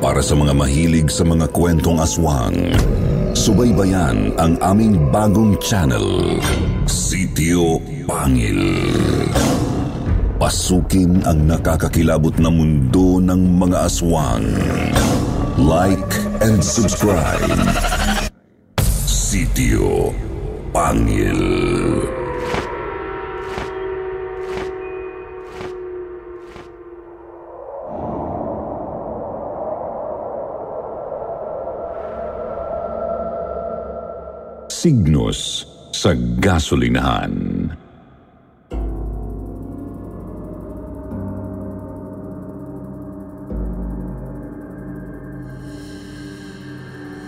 Para sa mga mahilig sa mga kwentong aswang, subaybayan ang aming bagong channel, Sitio Pangil. Pasukin ang nakakakilabot na mundo ng mga aswang. Like and subscribe. Sitio Pangil. Signos sa gasolinahan.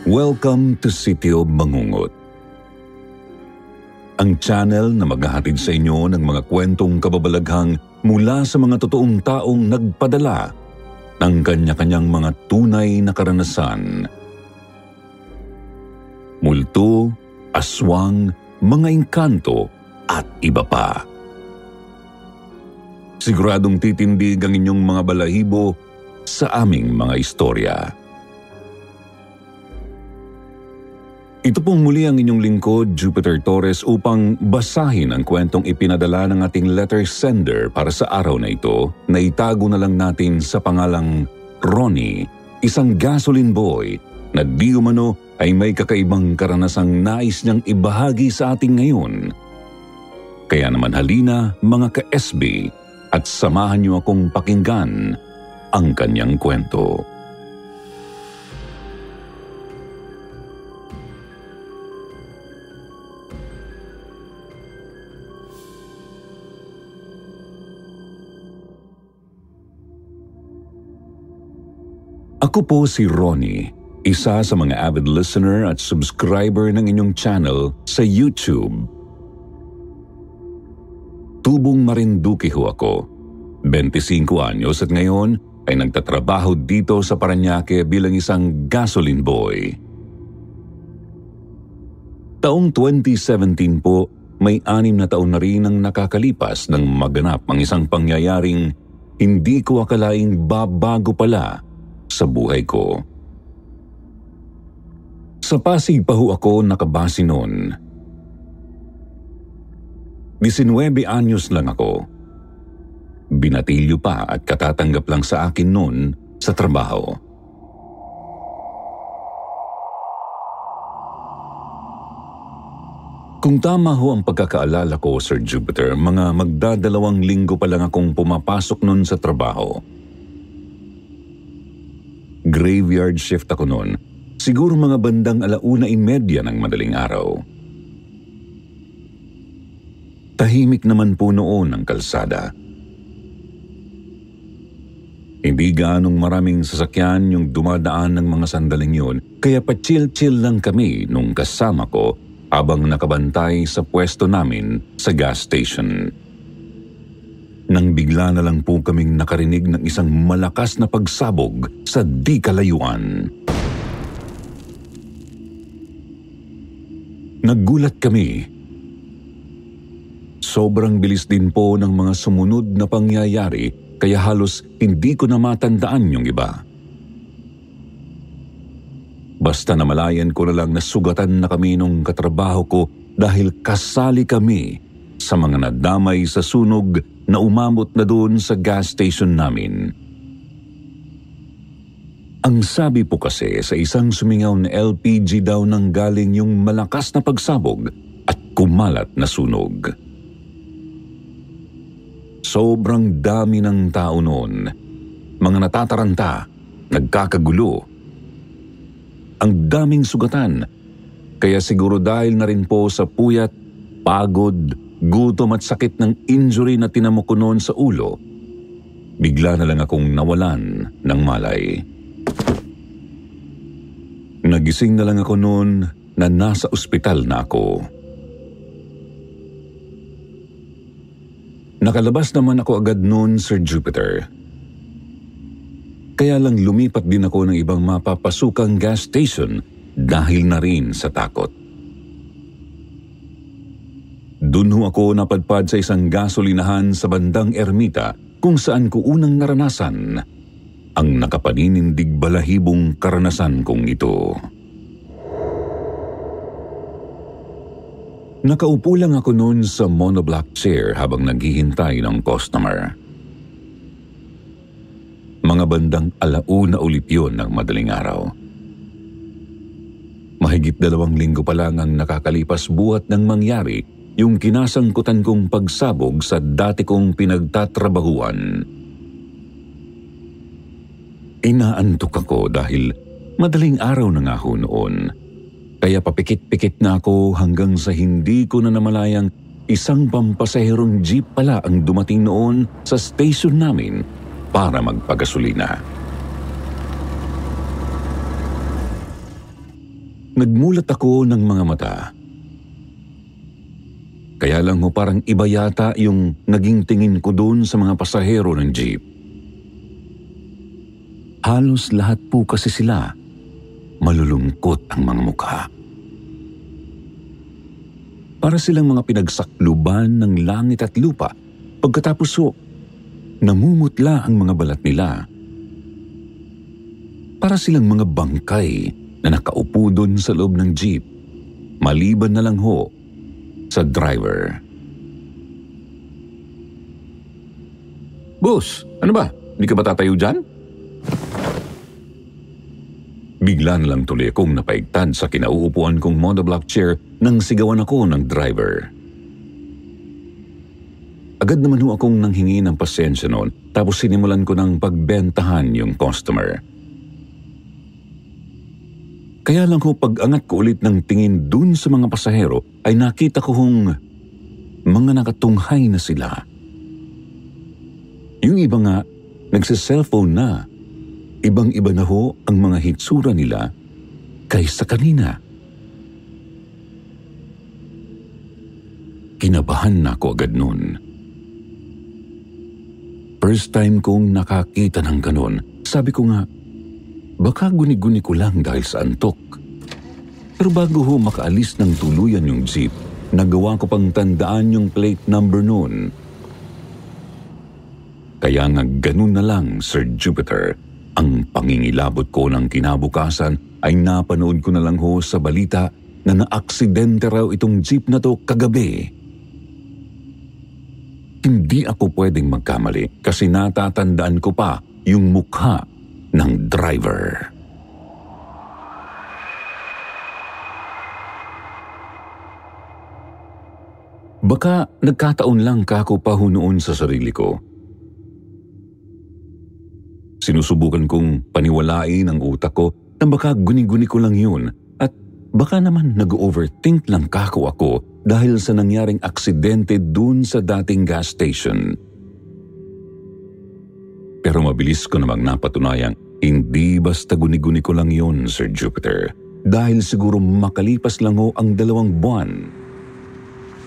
Welcome to Sitio Bangungot. Ang channel na maghahatid sa inyo ng mga kwentong kababalaghang mula sa mga totoong taong nagpadala ng kanya-kanyang mga tunay na karanasan. Multo, aswang, mga engkanto at iba pa. Siguradong titindig ang inyong mga balahibo sa aming mga istorya. Ito pong muli ang inyong lingkod, Jupiter Torres, upang basahin ang kwentong ipinadala ng ating letter sender para sa araw na ito, na itago na lang natin sa pangalang Ronnie, isang gasoline boy na di umano ay may kakaibang karanasang nais niyang ibahagi sa ating ngayon. Kaya naman halina mga ka-SB at samahan niyo akong pakinggan ang kanyang kwento. Ako po si Ronnie, isa sa mga avid listener at subscriber ng inyong channel sa YouTube. Tubong Marinduque ho ako. 25 anyos at ngayon ay nagtatrabaho dito sa Parañaque bilang isang gasoline boy. Taong 2017 po, may 6 na taon na rin ang nakakalipas nang maganap ang isang pangyayaring hindi ko akalaing babago pala sa buhay ko. Sa Pasig pa ho ako nakabase noon. 19 anyos lang ako. Binatilyo pa at katatanggap lang sa akin noon sa trabaho. Kung tama ho ang pagkakaalala ko, Sir Jupiter, mga magdadalawang linggo pa lang akong pumapasok noon sa trabaho. Graveyard shift ako noon. Siguro mga bandang 1:30 ng madaling araw. Tahimik naman po noon ang kalsada. Hindi gaanong maraming sasakyan yung dumadaan ng mga sandaling yun, kaya pa-chill-chill lang kami nung kasama ko habang nakabantay sa pwesto namin sa gas station. Nang bigla na lang po kaming nakarinig ng isang malakas na pagsabog sa di kalayuan. Naggulat kami. Sobrang bilis din po ng mga sumunod na pangyayari kaya halos hindi ko na matandaan yung iba. Basta namalayan ko na lang na sugatan na kami nung katrabaho ko dahil kasali kami sa mga nadamay sa sunog na umabot na doon sa gas station namin. Ang sabi po kasi sa isang sumingaw na LPG daw nang galing yung malakas na pagsabog at kumalat na sunog. Sobrang dami ng tao noon. Mga natataranta, nagkakagulo. Ang daming sugatan, kaya siguro dahil na rin po sa puyat, pagod, gutom at sakit ng injury na tinamo ko noon sa ulo, bigla na lang akong nawalan ng malay. Nagising na lang ako noon na nasa ospital na ako. Nakalabas naman ako agad noon, Sir Jupiter. Kaya lang lumipat din ako ng ibang mapapasukang gas station dahil na rin sa takot. Doon ho ako napadpad sa isang gasolinahan sa bandang Ermita kung saan ko unang naranasan ang nakapaninindig balahibong karanasan kong ito. Nakaupo lang ako noon sa monoblock chair habang naghihintay ng customer. Mga bandang 1:00 ulit yun ng madaling araw. Mahigit 2 linggo pa lang ang nakakalipas buhat ng mangyari yung kinasangkutan kong pagsabog sa dati kong pinagtatrabahuan. Inaantok ako dahil madaling araw na nga ho noon. Kaya papikit-pikit na ako hanggang sa hindi ko na namalayang isang pampasaherong jeep pala ang dumating noon sa station namin para magpagasolina. Nagmulat ako ng mga mata. Kaya lang ho parang iba yata yung naging tingin ko doon sa mga pasahero ng jeep. Halos lahat po kasi sila malulungkot ang mga mukha. Para silang mga pinagsakluban ng langit at lupa. Pagkatapos ho, namumutla ang mga balat nila. Para silang mga bangkay na nakaupo doon sa loob ng jeep. Maliban na lang ho sa driver. "Boss, ano ba? Hindi ka ba tatayo dyan?" Bigla na lang tuloy akong napaigtad sa kinauupuan kong monoblock chair nang sigawan ako ng driver. Agad naman ho akong nanghingi ng pasensya noon tapos sinimulan ko ng pagbentahan yung customer. Kaya lang ho pag-angat ko ulit ng tingin dun sa mga pasahero ay nakita ko hong mga nakatunghay na sila. Yung iba nga nagsa-cellphone na. Ibang-iba na ho ang mga hitsura nila kaysa kanina. Kinabahan na ako agad nun. First time kong nakakita ng ganon. Sabi ko nga, baka guni-guni ko lang dahil sa antok. Pero bago ho makaalis ng tuluyan yung jeep, nagawa ko pang tandaan yung plate number noon. Kaya nga ganun na lang, Sir Jupiter. Ang pangingilabot ko ng kinabukasan ay napanood ko na lang ho sa balita na naaksidente raw itong jeep na to kagabi. Hindi ako pwedeng magkamali kasi natatandaan ko pa yung mukha ng driver. Baka nagkataon lang kako pa ho noon sa sarili ko. Sinusubukan kong paniwalain ang utak ko na baka guni-guni ko lang yun at baka naman nag-overthink lang kako ako dahil sa nangyaring aksidente dun sa dating gas station. Pero mabilis ko namang napatunayang hindi basta guni-guni ko lang yun, Sir Jupiter. Dahil siguro makalipas lang ho ang 2 buwan.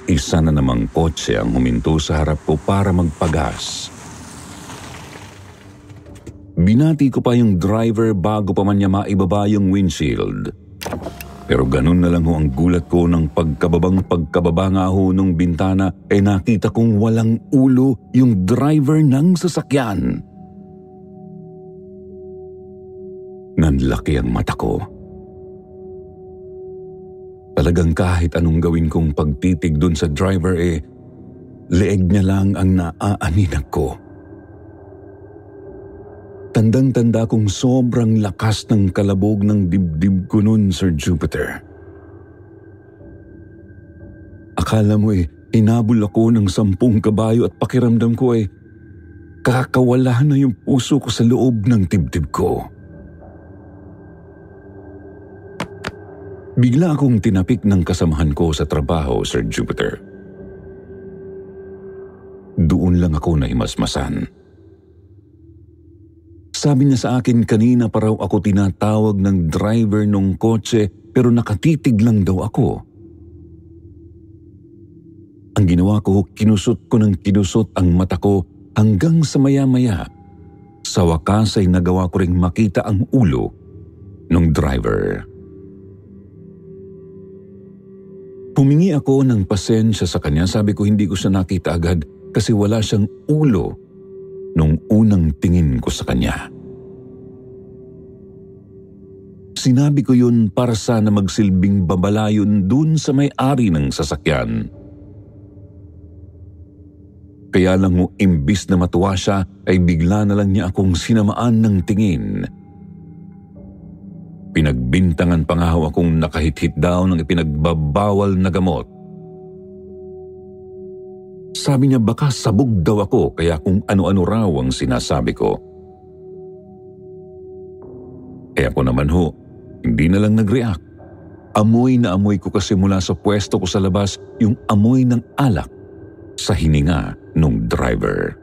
Isa na namang kotse ang huminto sa harap ko para magpagas. Binati ko pa yung driver bago pa man niya maibaba yung windshield. Pero ganun na lang ho ang gulat ko ng pagkababa nga ho nung bintana nakita kong walang ulo yung driver ng sasakyan. Nanlaki ang mata ko. Talagang kahit anong gawin kong pagtitig dun sa driver leeg niya lang ang naaaninag ko. Tandang-tanda kong sobrang lakas ng kalabog ng dibdib ko nun, Sir Jupiter. Akala mo hinabol ako ng 10 kabayo at pakiramdam ko kakawala na yung puso ko sa loob ng dibdib ko. Bigla akong tinapik ng kasamahan ko sa trabaho, Sir Jupiter. Doon lang ako nahimasmasan. Sabi niya sa akin kanina pa raw ako tinatawag ng driver nung kotse pero nakatitig lang daw ako. Ang ginawa ko, kinusot ko ng kinusot ang mata ko hanggang sa maya-maya. Sa wakas ay nagawa ko ring makita ang ulo ng driver. Humingi ako ng pasensya sa kanya. Sabi ko hindi ko siya nakita agad kasi wala siyang ulo nung unang tingin ko sa kanya. Sinabi ko yun para sana magsilbing babala yun dun sa may-ari ng sasakyan. Kaya lang mo imbis na matuwa siya ay bigla na lang niya akong sinamaan ng tingin. Pinagbintangan pa nga ho akong nakahit-hit daw ng ipinagbabawal na gamot. Sabi niya baka sabog daw ako kaya kung ano-ano raw ang sinasabi ko. Eh ako naman ho, hindi na lang nag-react. Amoy na amoy ko kasi mula sa pwesto ko sa labas yung amoy ng alak sa hininga nung driver.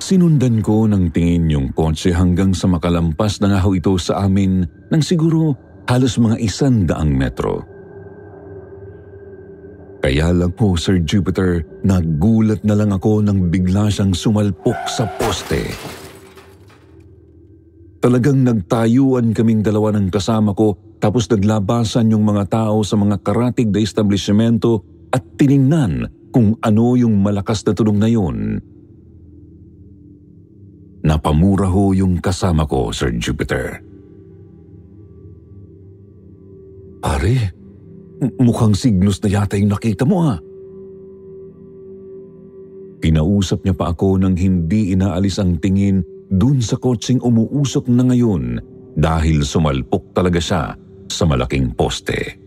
Sinundan ko ng tingin yung kotse hanggang sa makalampas na nga ho ito sa amin ng siguro halos mga 100 metro. Kaya lang po, Sir Jupiter, nagulat na lang ako nang bigla siyang sumalpok sa poste. Talagang nagtayuan kaming dalawa ng kasama ko tapos naglabasan yung mga tao sa mga karatig na establishmento at tiningnan kung ano yung malakas na tunog na yun. Napamura ho yung kasama ko, Sir Jupiter. Pare, mukhang signos na yata yung nakita mo ha. Kinausap niya pa ako nang hindi inaalis ang tingin dun sa kotseng umuusok na ngayon dahil sumalpok talaga siya sa malaking poste.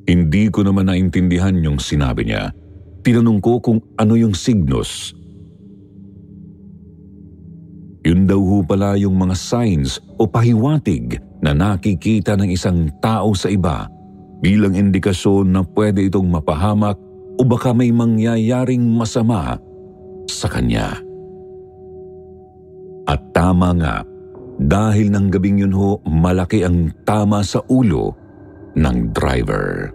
Hindi ko naman naintindihan yung sinabi niya. Tinanong ko kung ano yung signos. Yun daw ho pala yung mga signs o pahiwatig na nakikita ng isang tao sa iba bilang indikasyon na pwede itong mapahamak o baka may mangyayaring masama sa kanya. At tama nga, dahil ng gabing yun ho, malaki ang tama sa ulo ng driver.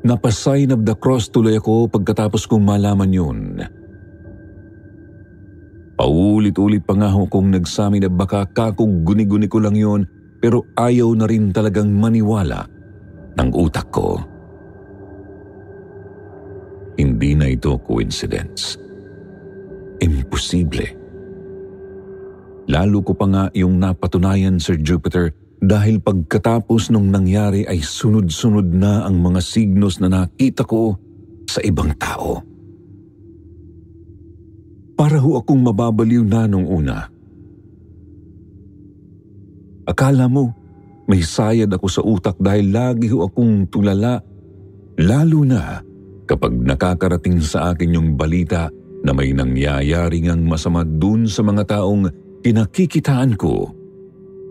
Napasign of the cross tuloy ako pagkatapos kong malaman yun. Paulit-ulit pa nga ho kung nagsabi na baka kakong guni-guni ko lang yun pero ayaw na rin talagang maniwala ng utak ko. Hindi na ito coincidence. Imposible. Lalo ko pa nga yung napatunayan, Sir Jupiter, dahil pagkatapos nung nangyari ay sunod-sunod na ang mga signos na nakita ko sa ibang tao. Para ho akong mababaliw na nung una. Akala mo, may sayad ako sa utak dahil lagi ho akong tulala, lalo na kapag nakakarating sa akin yung balita na may nangyayari ngang masama dun sa mga taong pinakikitaan ko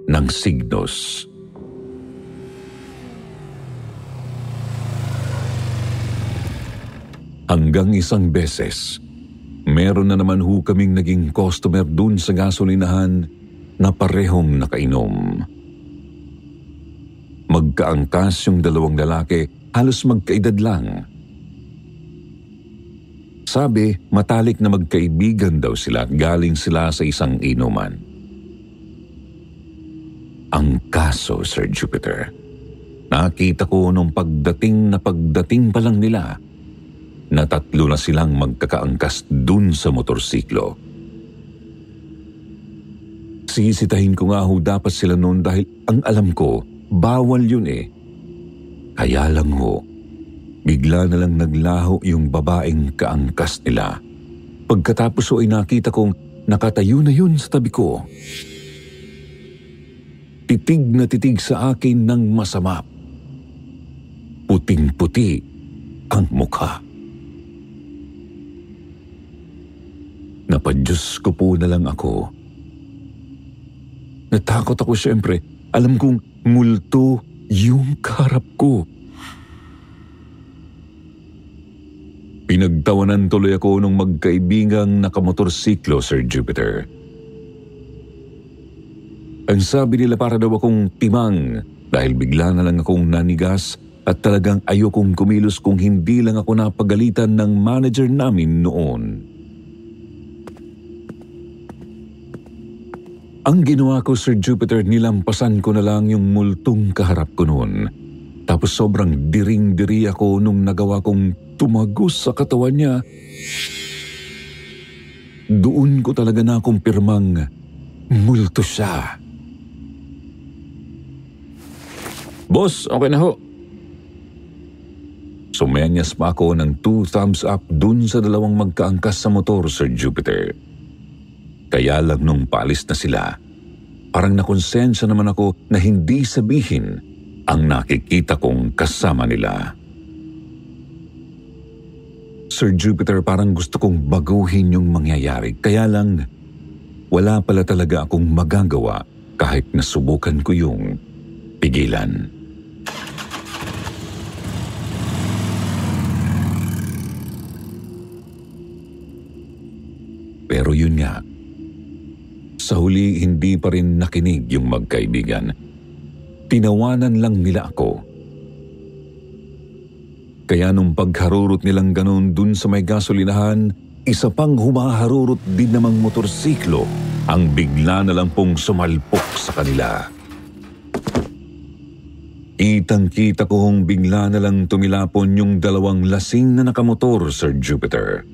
ng signos. Hanggang isang beses, meron na naman ho kaming naging customer dun sa gasolinahan na parehong nakainom. Magkaangkas yung dalawang lalaki, halos magkaedad lang. Sabi, matalik na magkaibigan daw sila at galing sila sa isang inuman. Ang kaso, Sir Jupiter, nakita ko nung pagdating pa lang nila, na 3 na silang magkakaangkas dun sa motorsiklo. Sisitahin ko nga ho dapat sila noon dahil ang alam ko, bawal yun eh. Kaya lang ho, bigla na lang naglaho yung babaeng kaangkas nila. Pagkatapos ho ay nakita kong nakatayo na yun sa tabi ko. Titig na titig sa akin ng masama. Puting-puti ang mukha. Napadyos ko po na lang ako. Natakot ako siyempre. Alam kong multo yung kaharap ko. Pinagtawanan tuloy ako nung magkaibigang nakamotorsiklo, Sir Jupiter. Ang sabi nila para daw akong timang dahil bigla na lang akong nanigas at talagang ayokong kumilos kung hindi lang ako napagalitan ng manager namin noon. Ang ginawa ko, Sir Jupiter, nilampasan ko na lang yung multong kaharap ko noon. Tapos sobrang diring-diri ako nung nagawa kong tumagos sa katawan niya. Doon ko talaga na kumpirmang multo siya. "Boss, okay na ho." Sumenyas pa ako ng 2 thumbs up dun sa dalawang magkaangkas sa motor, Sir Jupiter. Kaya lang nung paalis na sila, parang nakonsensya naman ako na hindi sabihin ang nakikita kong kasama nila. Sir Jupiter, parang gusto kong baguhin yung mangyayari. Kaya lang, wala pala talaga akong magagawa kahit nasubukan ko yung pigilan. Pero yun nga, sa huli hindi pa rin nakinig yung magkaibigan. Tinawanan lang nila ako. Kaya nung pagharurot nilang ganun dun sa may gasolinahan, isa pang humaharurot din namang motorsiklo ang bigla na lang pong sumalpok sa kanila. Kitang-kita ko hong bigla na lang tumilapon yung dalawang lasing na nakamotor, Sir Jupiter.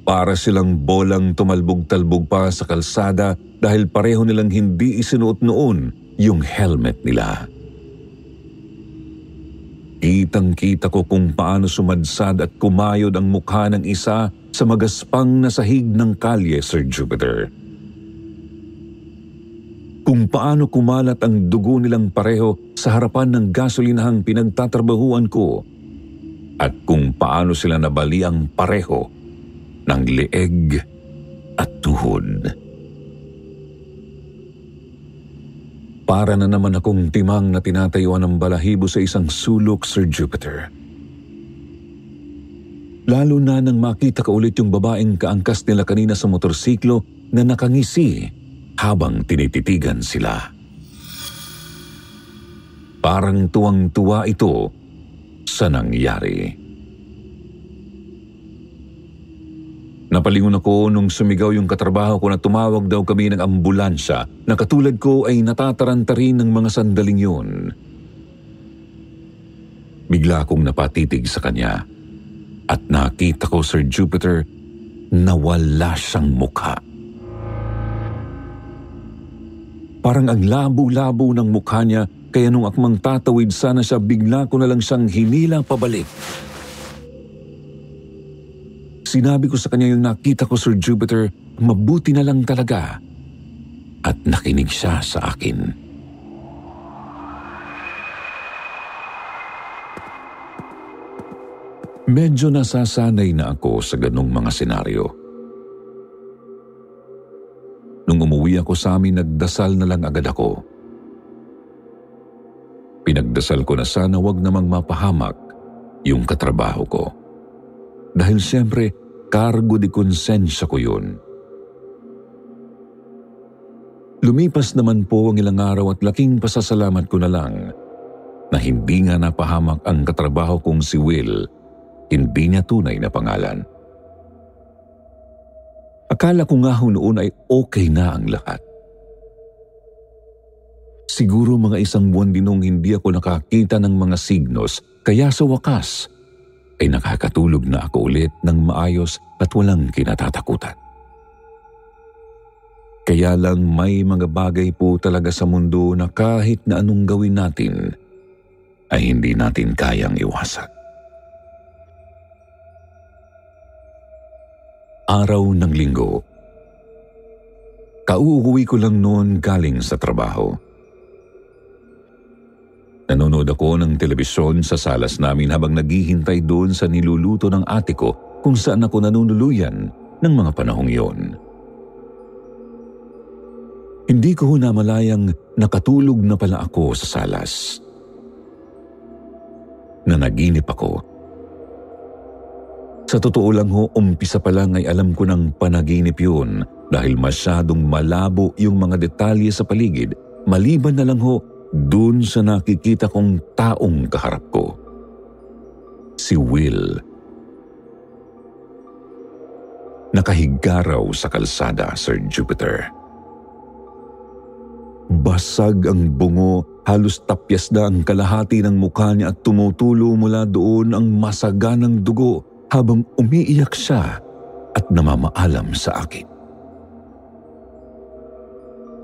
Para silang bolang tumalbog-talbog pa sa kalsada dahil pareho nilang hindi isinuot noon yung helmet nila. Kitang-kita ko kung paano sumadsad at kumayod ang mukha ng isa sa magaspang na sahig ng kalye, Sir Jupiter. Kung paano kumalat ang dugo nilang pareho sa harapan ng gasolinahang pinagtatrabahuan ko at kung paano sila nabali ang pareho ng leeg at tuhod. Para na naman akong timang na tinatayuan ng balahibo sa isang sulok, Sir Jupiter. Lalo na nang makita ko ulit yung babaeng kaangkas nila kanina sa motorsiklo na nakangisi habang tinititigan sila. Parang tuwang-tuwa ito sa nangyari. Napalingon ako nung sumigaw yung katrabaho ko na tumawag daw kami ng ambulansya na katulad ko ay natataranta rin ng mga sandaling yun. Bigla akong napatitig sa kanya at nakita ko, Sir Jupiter, na wala siyang mukha. Parang ang labo-labo ng mukha niya kaya nung akmang tatawid sana siya bigla ko na lang siyang hinila pabalik. Sinabi ko sa kanya yung nakita ko, Sir Jupiter, mabuti na lang talaga. At nakinig siya sa akin. Medyo nasasanay na ako sa ganong mga senaryo. Nung umuwi ako sa amin, nagdasal na lang agad ako. Pinagdasal ko na sana wag namang mapahamak yung katrabaho ko. Dahil siyempre, cargo de konsensya ko yun. Lumipas naman po ang ilang araw at laking pasasalamat ko na lang na hindi nga napahamak ang katrabaho kong si Will, hindi niya tunay na pangalan. Akala ko nga noon ay okay na ang lahat. Siguro mga 1 buwan din nung hindi ako nakakita ng mga signos, kaya sa wakas ay nakakatulog na ako ulit ng maayos at walang kinatatakutan. Kaya lang may mga bagay po talaga sa mundo na kahit na anong gawin natin ay hindi natin kayang iwasan. Araw ng linggo. Kauuwi ko lang noon galing sa trabaho. Nanonood ako ng telebisyon sa salas namin habang naghihintay doon sa niluluto ng ate ko kung saan ako nanunuluyan ng mga panahong iyon. Hindi ko namalayang nakatulog na pala ako sa salas. Nanaginip ako. Sa totoo lang umpisa pa lang ay alam ko ng panaginip yun dahil masyadong malabo yung mga detalye sa paligid, maliban na lang dun sa nakikita kong taong kaharap ko. Si Will. Nakahiga raw sa kalsada, Sir Jupiter. Basag ang bungo, halos tapyas na ang kalahati ng mukha niya at tumutulo mula doon ang masaganang dugo habang umiiyak siya at namamaalam sa akin.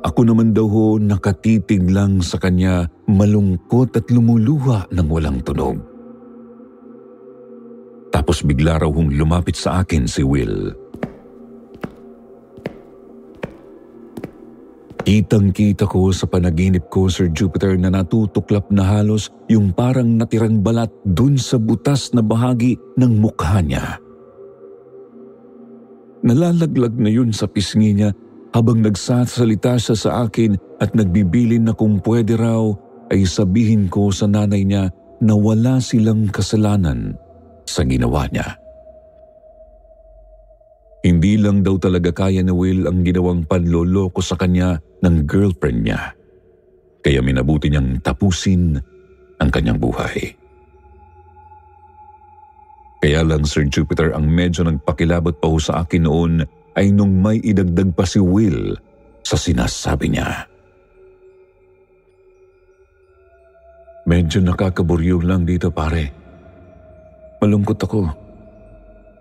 Ako naman daw ho nakatitig lang sa kanya, malungkot at lumuluha ng walang tunog. Tapos bigla raw hong lumapit sa akin si Will. Kitang-kita ko sa panaginip ko, Sir Jupiter, na natutuklap na halos yung parang natirang balat dun sa butas na bahagi ng mukha niya. Nalalaglag na yun sa pisngi niya habang nagsasalita siya sa akin at nagbibilin na kung pwede raw ay sabihin ko sa nanay niya na wala silang kasalanan sa ginawa niya. Hindi lang daw talaga kaya ni Will ang ginawang panloloko sa kanya ng girlfriend niya. Kaya minabuti niyang tapusin ang kanyang buhay. Kaya lang, Sir Jupiter, ang medyo nagpakilabot pa ho sa akin noon ay nung may idagdag pa si Will sa sinasabi niya. Medyo nakakaburyo lang dito, pare. Malungkot ako.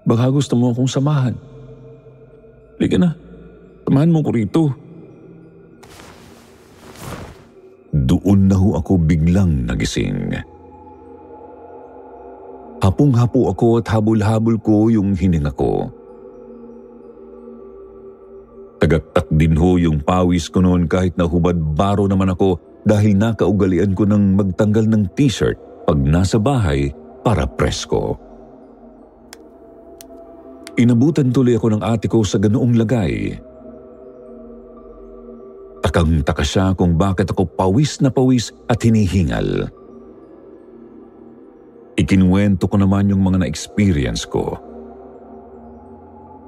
Baka gusto mo akong samahan. Halika na, samahan mo ko rito. Doon na ho ako biglang nagising. Hapong-hapo ako at habol-habol ko yung hininga ko. Tagaktak din ho yung pawis ko noon kahit na hubad-baro naman ako dahil nakaugalian ko ng magtanggal ng t-shirt pag nasa bahay para presko. Inabutan tuloy ako ng ate ko sa ganoong lagay. Takang-taka siya kung bakit ako pawis na pawis at hinihingal. Ikinuwento ko naman yung mga na-experience ko.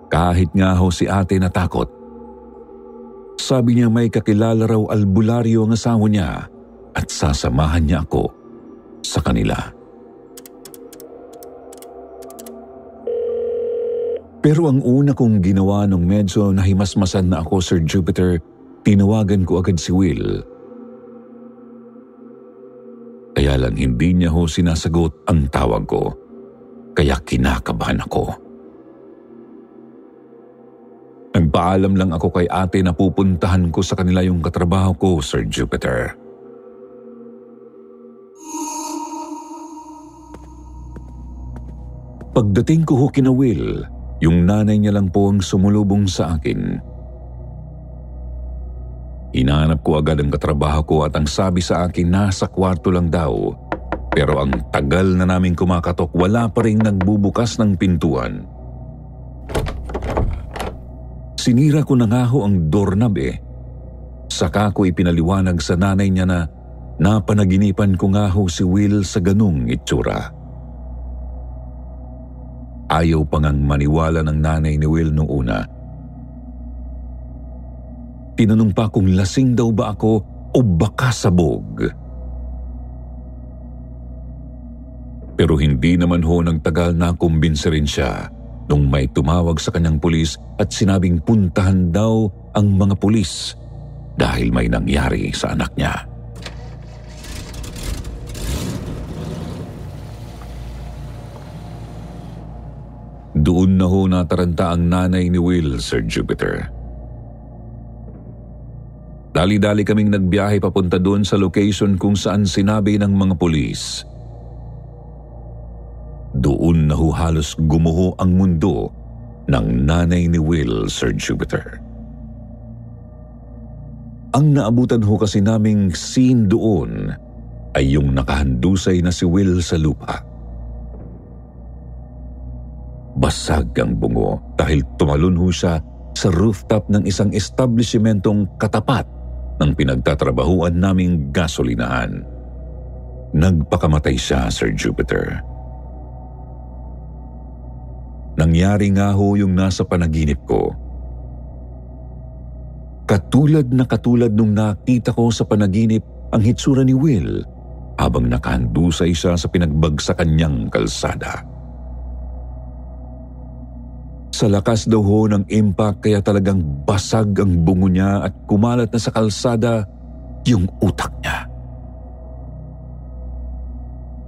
Kahit nga ho si ate natakot. Sabi niya may kakilala raw albularyo ang asawa niya at sasamahan niya ako sa kanila. Pero ang una kong ginawa nung medyo nahimasmasan na ako, Sir Jupiter, tinawagan ko agad si Will. Kaya lang hindi niya ho sinasagot ang tawag ko, kaya kinakabahan ako. Nagpaalam lang ako kay ate na pupuntahan ko sa kanila yung katrabaho ko, Sir Jupiter. Pagdating ko ho kina Will, yung nanay niya lang po ang sumulubong sa akin. Hinanap ko agad ang katrabaho ko at ang sabi sa akin nasa kwarto lang daw. Pero ang tagal na naming kumakatok, wala pa rin nagbubukas ng pintuan. Sinira ko na nga ho ang doorknob Saka ko ipinaliwanag sa nanay niya na napanaginipan ko nga ho si Will sa ganung itsura. Ayaw pa ngang maniwala ng nanay ni Will noong una. Tinanong pa kung lasing daw ba ako o baka sabog. Pero hindi naman ho nagtagal na kumbinse rin siya nung may tumawag sa kanyang pulis at sinabing puntahan daw ang mga pulis dahil may nangyari sa anak niya. Doon na ho nataranta ang nanay ni Will, Sir Jupiter. Dali-dali kaming nagbiyahe papunta doon sa location kung saan sinabi ng mga pulis. Doon na ho halos gumuho ang mundo ng nanay ni Will, Sir Jupiter. Ang naabutan ho kasi naming scene doon ay yung nakahandusay na si Will sa lupa. Basag ang bungo dahil tumalon ho siya sa rooftop ng isang establishmentong katapat ng pinagtatrabahuan naming gasolinahan. Nagpakamatay siya, Sir Jupiter. Nangyari nga ho yung nasa panaginip ko. Katulad nung nakita ko sa panaginip ang hitsura ni Will habang nakahandusay siya sa pinagbagsakan niyang kalsada. Sa lakas daw ho ng impact kaya talagang basag ang bungo niya at kumalat na sa kalsada yung utak niya.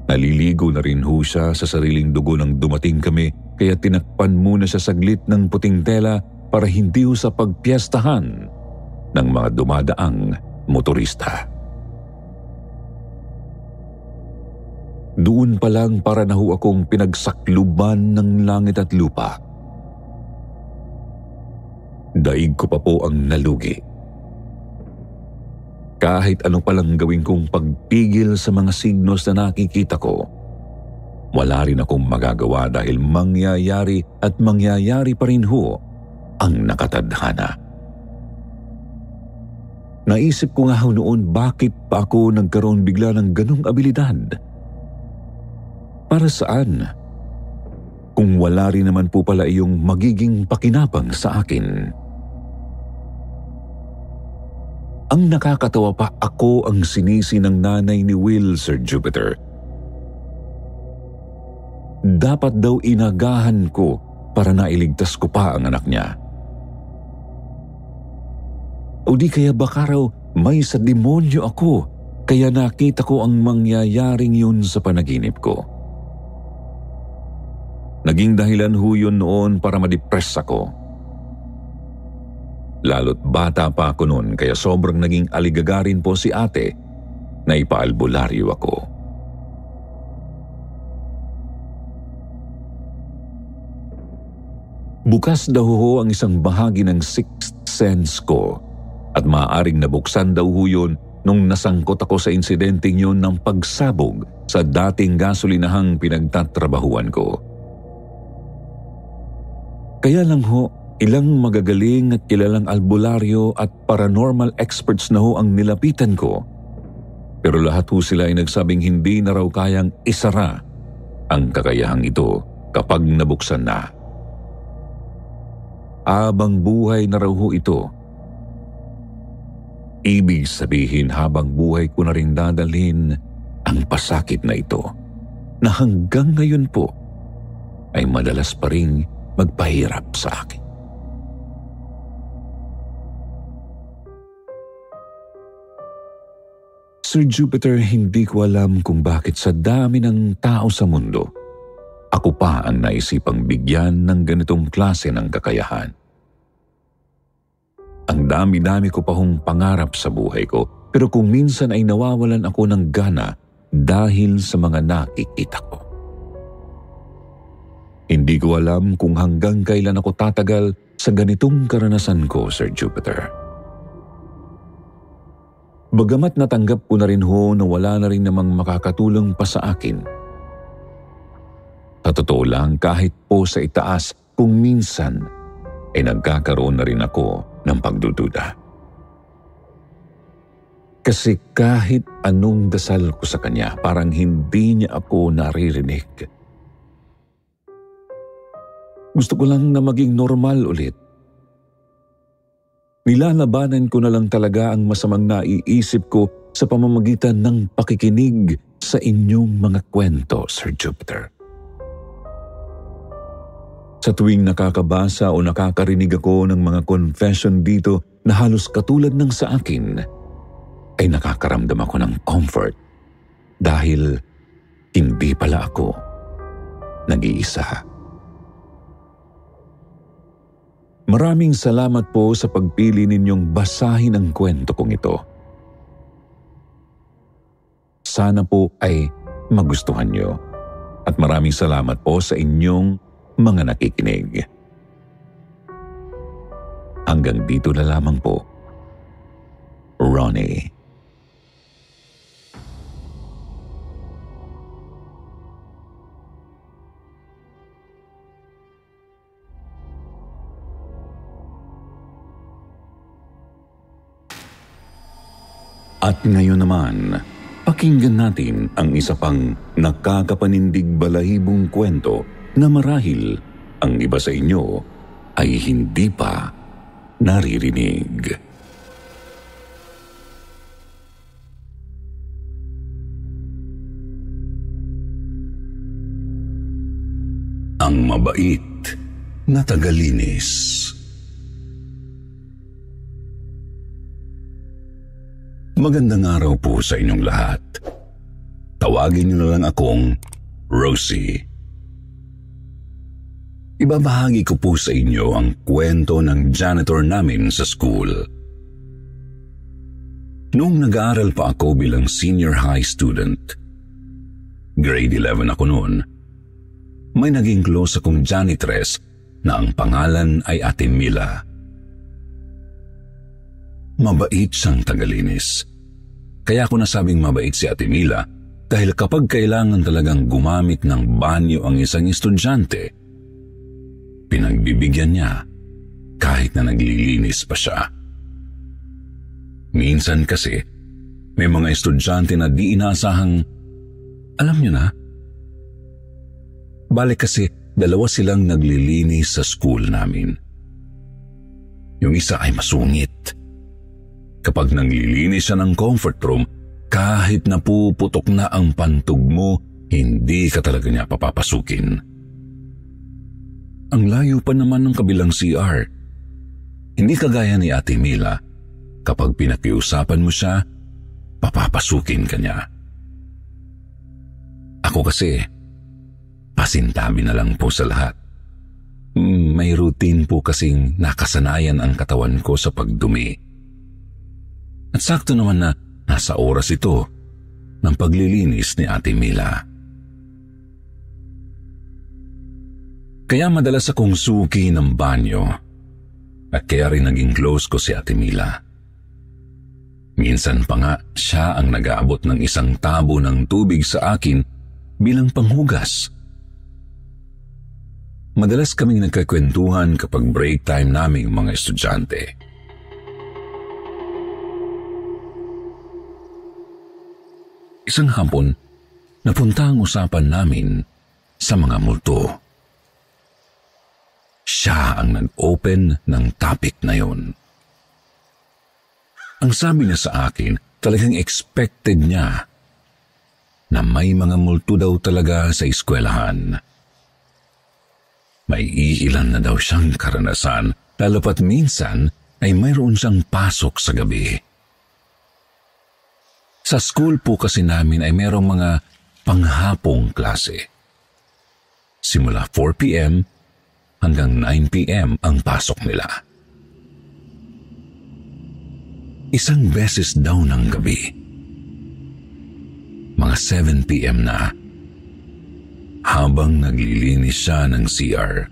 Naliligo na rin ho siya sa sariling dugo nang dumating kami, kaya tinakpan muna siya saglit ng puting tela para hindi ho sa pagpiestahan ng mga dumadaang motorista. Doon pa lang para na ho akong pinagsakluban ng langit at lupa. Daig ko pa po ang nalugi. Kahit ano palang gawin kong pagpigil sa mga signos na nakikita ko, wala rin akong magagawa dahil mangyayari at mangyayari pa rin ho ang nakatadhana. Naisip ko nga ho noon bakit pa ako nagkaroon bigla ng ganong abilidad. Para saan? Kung wala rin naman po pala iyong magiging pakinabang sa akin. Ang nakakatawa pa, ako ang sinisi ng nanay ni Will, Sir Jupiter. Dapat daw inagahan ko para nailigtas ko pa ang anak niya. O di kaya baka raw may sa demonyo ako, kaya nakita ko ang mangyayaring yun sa panaginip ko. Naging dahilan ho yun noon para ma-depress ako. Lalo't bata pa ako noon kaya sobrang naging aligagarin po si ate na ipaalbularyo ako. Bukas daw ho ang isang bahagi ng sixth sense ko at maaaring nabuksan daw ho yun nung nasangkot ako sa insidenteng yun ng pagsabog sa dating gasolinahang pinagtatrabahuan ko. Kaya lang ho, ilang magagaling at kilalang albularyo at paranormal experts na ho ang nilapitan ko. Pero lahat ho sila ay nagsabing hindi na raw kayang isara ang kakayahang ito kapag nabuksan na. Habang buhay na raw ho ito. Ibig sabihin habang buhay ko na rin dadalhin ang pasakit na ito na hanggang ngayon po ay madalas pa ring magpahirap sa akin. Sir Jupiter, hindi ko alam kung bakit sa dami ng tao sa mundo, ako pa ang naisipang bigyan ng ganitong klase ng kakayahan. Ang dami-dami ko pa hong pangarap sa buhay ko, pero kung minsan ay nawawalan ako ng gana dahil sa mga nakikita ko. Hindi ko alam kung hanggang kailan ako tatagal sa ganitong karanasan ko, Sir Jupiter. Bagamat natanggap ko na rin ho na wala na rin namang makakatulong pa sa akin. Sa totoo lang, kahit po sa itaas, kung minsan ay nagkakaroon na rin ako ng pagdududa. Kasi kahit anong dasal ko sa kanya, parang hindi niya ako naririnig. Gusto ko lang na maging normal ulit. Nilalabanan ko na lang talaga ang masamang naiisip ko sa pamamagitan ng pakikinig sa inyong mga kwento, Sir Jupiter. Sa tuwing nakakabasa o nakakarinig ako ng mga confession dito na halos katulad ng sa akin, ay nakakaramdam ako ng comfort dahil hindi pala ako nag-iisa. Maraming salamat po sa pagpili ninyong basahin ang kwento kong ito. Sana po ay magustuhan nyo. At maraming salamat po sa inyong mga nakikinig. Hanggang dito na lamang po. Ronnie. At ngayon naman, pakinggan natin ang isa pang nakakapanindig balahibong kwento na marahil ang iba sa inyo ay hindi pa naririnig. Ang mabait na tagalinis. Magandang araw po sa inyong lahat. Tawagin niyo na lang akong Rosie. Ibabahagi ko po sa inyo ang kwento ng janitor namin sa school. Noong nag-aaral pa ako bilang senior high student, grade 11 ako noon, may naging close akong janitress na ang pangalan ay Ate Mila. Mabait siyang tagalinis. Kaya ako nasabing mabait si Ate Mila dahil kapag kailangan talagang gumamit ng banyo ang isang estudyante, pinagbibigyan niya kahit na naglilinis pa siya. Minsan kasi, may mga estudyante na di inaasahang, alam niyo na? Bale kasi, 2 silang naglilinis sa school namin. Yung isa ay masungit. Kapag naglilinis siya ng comfort room, kahit napuputok na ang pantog mo, hindi ka talaga niya papapasukin. Ang layo pa naman ng kabilang CR. Hindi kagaya ni Ate Mila, kapag pinakiusapan mo siya, papapasukin ka niya. Ako kasi, pasintabi na lang po sa lahat. May routine po kasing nakasanayan ang katawan ko sa pagdumi. At sakto naman na nasa oras ito ng paglilinis ni Ate Mila. Kaya madalas akong suki ng banyo at kaya rin naging close ko si Ate Mila. Minsan pa nga siya ang nag-aabot ng 1 tabo ng tubig sa akin bilang panghugas. Madalas kaming nagkakwentuhan kapag break time naming mga estudyante. Isang hapon, napunta ang usapan namin sa mga multo. Siya ang nag-open ng topic na yon. Ang sabi niya sa akin, talagang expected niya na may mga multo daw talaga sa eskwelahan. May iilan na daw siyang karanasan, lalo pat minsan ay mayroon siyang pasok sa gabi. Sa school po kasi namin ay mayroong mga panghapong klase. Simula 4 p.m. hanggang 9 p.m. ang pasok nila. Isang beses daw ng gabi, mga 7 p.m. na, habang naglilinis siya ng CR.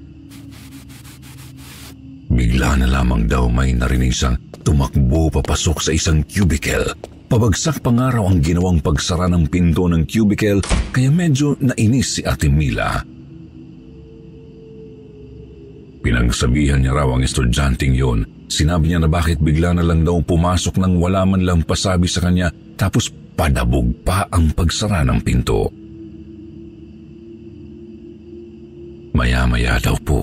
Bigla na lamang daw may narinig siyang tumakbo papasok sa isang cubicle. Pabagsak pa nga raw ang ginawang pagsara ng pinto ng cubicle kaya medyo nainis si Ate Mila. Pinagsabihan niya raw ang estudyanteng yon. Sinabi niya na bakit bigla na lang daw pumasok nang wala man lang pasabi sa kanya tapos padabog pa ang pagsara ng pinto. Maya-maya daw po,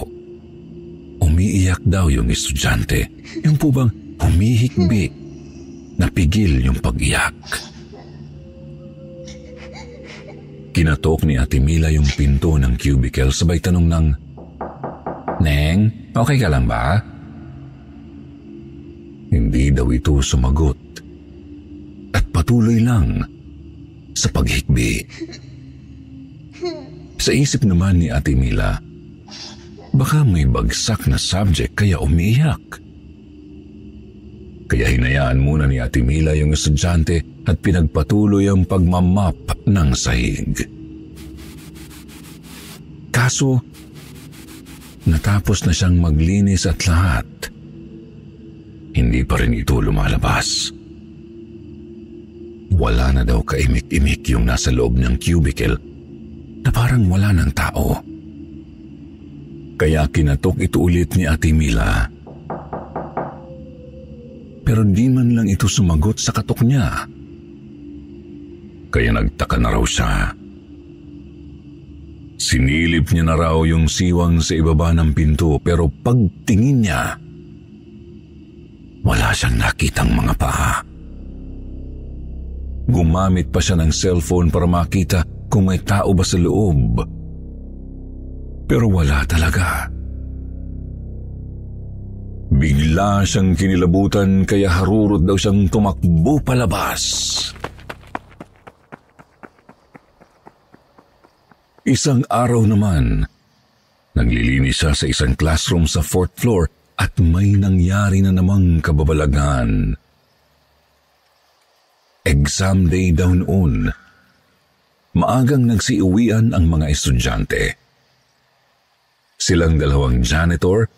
umiiyak daw yung estudyante. Yung po bang humihikbi, napigil yung pag-iyak. Kinatok ni Ate Mila yung pinto ng cubicle sabay tanong ng, "Neng, okay ka lang ba?" Hindi daw ito sumagot at patuloy lang sa paghikbi. Sa isip naman ni Ate Mila, baka may bagsak na subject kaya umiiyak. Kaya hinayaan muna ni Ate Mila yung estudyante at pinagpatuloy ang pagmamap ng sahig. Kaso, natapos na siyang maglinis at lahat, hindi pa rin ito lumalabas. Wala na daw kaimik-imik yung nasa loob ng cubicle na parang wala ng tao. Kaya kinatok ito ulit ni Ate Mila. Pero di man lang ito sumagot sa katok niya. Kaya nagtaka na raw siya. Sinilip niya na raw yung siwang sa ibaba ng pinto pero pagtingin niya, wala siyang nakitang mga paa. Gumamit pa siya ng cellphone para makita kung may tao ba sa loob. Pero wala talaga. Bigla siyang kinilabutan kaya harurot daw siyang tumakbo palabas. Isang araw naman, naglilinis siya sa isang classroom sa 4th floor at may nangyari na namang kababalaghan. Exam day daw noon. Maagang nagsiuwian ang mga estudyante. Silang dalawang janitor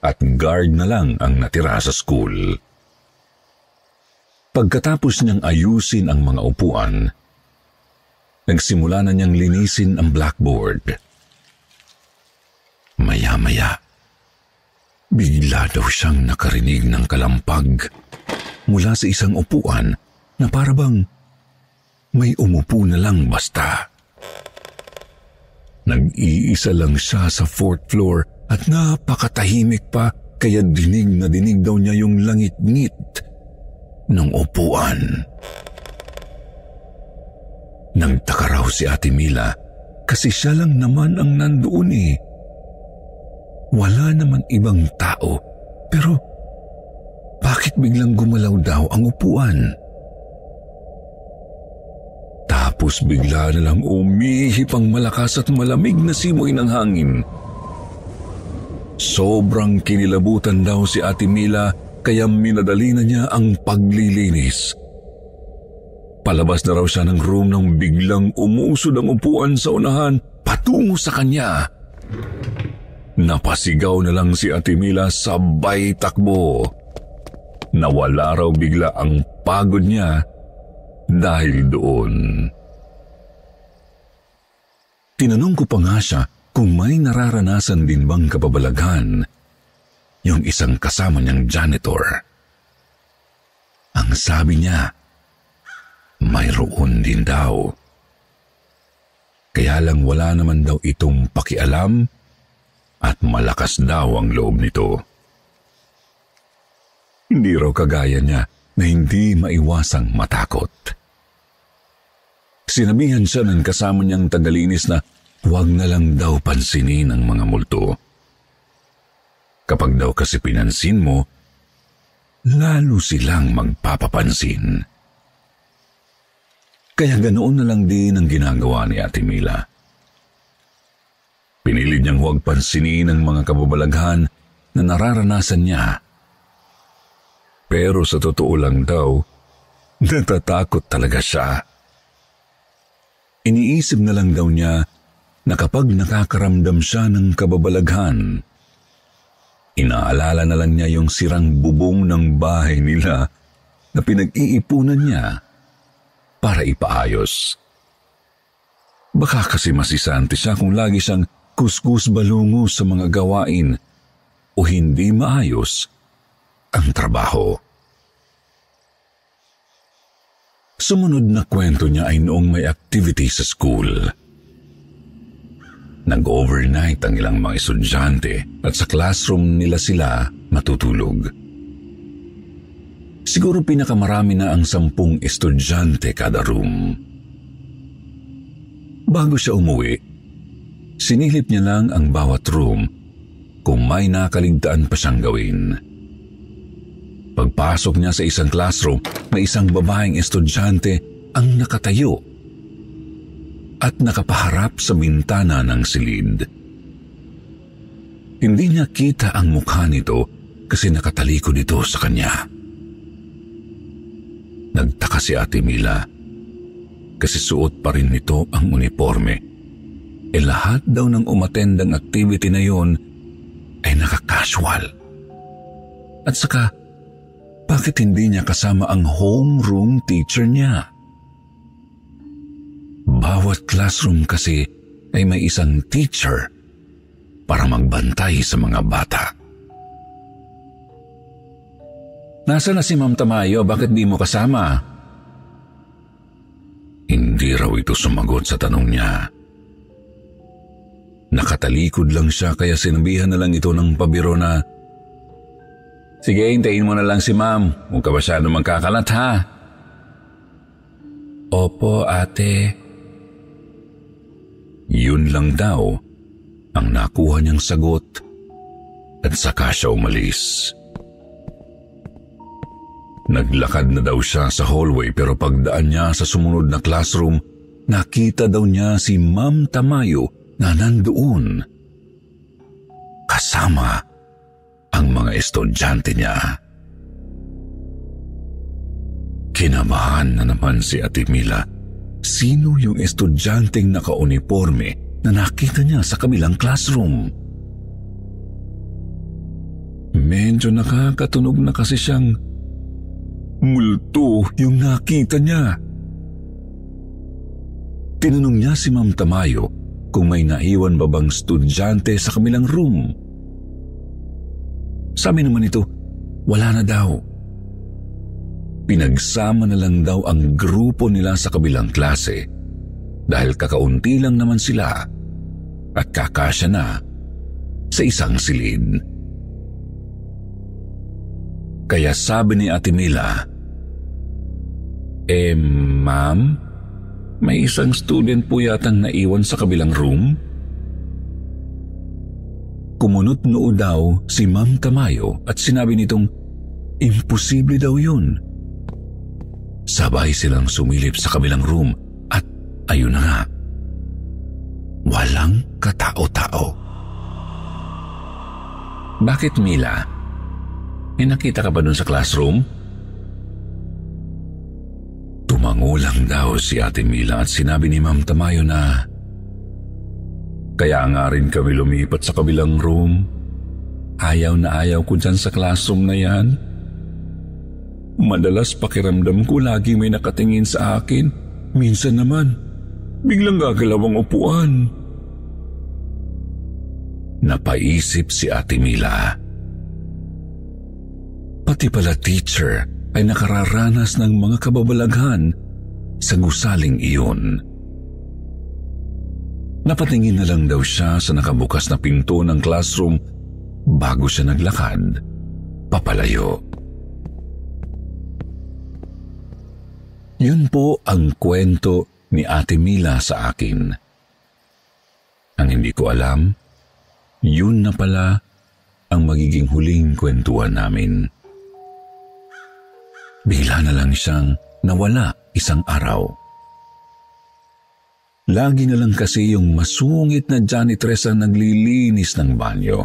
at guard na lang ang natira sa school. Pagkatapos niyang ayusin ang mga upuan, nagsimula na niyang linisin ang blackboard. Maya-maya, bigla daw siyang nakarinig ng kalampag mula sa isang upuan na parabang may umupo na lang basta. Nag-iisa lang siya sa 4th floor at napakatahimik pa kaya dinig na dinig daw niya yung langit-ngit ng upuan. Nagtaka raw si Ate Mila kasi siya lang naman ang nandoon eh. Wala naman ibang tao pero bakit biglang gumalaw daw ang upuan? Tapos bigla na lang umihip ang malakas at malamig na simoy ng hangin. Sobrang kinilabutan daw si Ate Mila kaya minadali na niya ang paglilinis. Palabas na raw siya ng room nang biglang umusod ang upuan sa unahan patungo sa kanya. Napasigaw na lang si Ate Mila sabay takbo. Nawala raw bigla ang pagod niya dahil doon. Tinanong ko pa nga siya kung may nararanasan din bang kababalaghan yung isang kasama niyang janitor. Ang sabi niya, mayroon din daw. Kaya lang wala naman daw itong pakialam at malakas daw ang loob nito. Hindi raw kagaya niya na hindi maiwasang matakot. Sinabihan siya ng kasama niyang tagalinis na huwag na lang daw pansinin ang mga multo. Kapag daw kasi pinansin mo, lalo silang magpapapansin. Kaya ganoon na lang din ang ginagawa ni Ate Mila. Pinilit niyang huwag pansinin ang mga kababalaghan na nararanasan niya. Pero sa totoo lang daw, natatakot talaga siya. Iniisip na lang daw niya na kapag nakakaramdam siya ng kababalaghan, inaalala na lang niya yung sirang bubong ng bahay nila na pinag-iipunan niya para ipaayos. Baka kasi masisante siya kung lagi siyang kuskus-balungo sa mga gawain o hindi maayos ang trabaho. Sumunod na kwento niya ay noong may activity sa school. Nag-overnight ang ilang mga estudyante at sa classroom nila sila matutulog. Siguro pinakamarami na ang 10 estudyante kada room. Bago siya umuwi, sinilip niya lang ang bawat room kung may nakaligtaan pa siyang gawin. Pagpasok niya sa isang classroom, may isang babaeng estudyante ang nakatayo at nakapaharap sa bintana ng silid. Hindi niya kita ang mukha nito kasi nakatalikod ito sa kanya. Nagtaka si Ate Mila kasi suot pa rin nito ang uniforme. Lahat daw ng umatendang activity na yon ay naka-casual. At saka, bakit hindi niya kasama ang homeroom teacher niya? Bawat classroom kasi ay may isang teacher para magbantay sa mga bata. Nasaan na si Ma'am Tamayo? Bakit di mo kasama? Hindi raw ito sumagot sa tanong niya. Nakatalikod lang siya kaya sinabihan na lang ito ng pabiro na, sige, hintayin mo na lang si Ma'am. Huwag ka masyado magkakalat, ha? Opo, ate. Yun lang daw ang nakuha niyang sagot at saka siya umalis. Naglakad na daw siya sa hallway pero pagdaan niya sa sumunod na classroom, nakita daw niya si Ma'am Tamayo na nandoon. Kasama ang mga estudyante niya. Kinabahan na naman si Ate Mila. Sino yung estudyanteng naka-uniforme na nakita niya sa kabilang classroom? Medyo nakakatunog na kasi siyang multo yung nakita niya. Tinanong niya si Ma'am Tamayo kung may naiwan ba bang estudyante sa kabilang room. Sabi naman ito, wala na daw. Pinagsama na lang daw ang grupo nila sa kabilang klase dahil kakaunti lang naman sila at kakasya na sa isang silid. Kaya sabi ni Ate Mila, ma'am, may isang student po yatang naiwan sa kabilang room? Kumunot noo daw si Ma'am Tamayo at sinabi nitong imposible daw yun. Sabay silang sumilip sa kabilang room at ayun na nga, walang katao-tao. Bakit, Mila? May nakita ka ba dun sa classroom? Tumango lang daw si Ate Mila at sinabi ni Ma'am Tamayo na kaya nga rin kami lumipat sa kabilang room. Ayaw na ayaw ko dyan sa classroom na yan. Madalas pakiramdam ko lagi may nakatingin sa akin. Minsan naman, biglang gagalaw ang upuan. Napaisip si Ate Mila. Pati pala teacher ay nakararanas ng mga kababalaghan sa gusaling iyon. Napatingin na lang daw siya sa nakabukas na pinto ng classroom bago siya naglakad papalayo. Yun po ang kwento ni Ate Mila sa akin. Ang hindi ko alam, yun na pala ang magiging huling kwentuhan namin. Bigla na lang siyang nawala isang araw. Lagi na lang kasi yung masungit na janitress ang naglilinis ng banyo.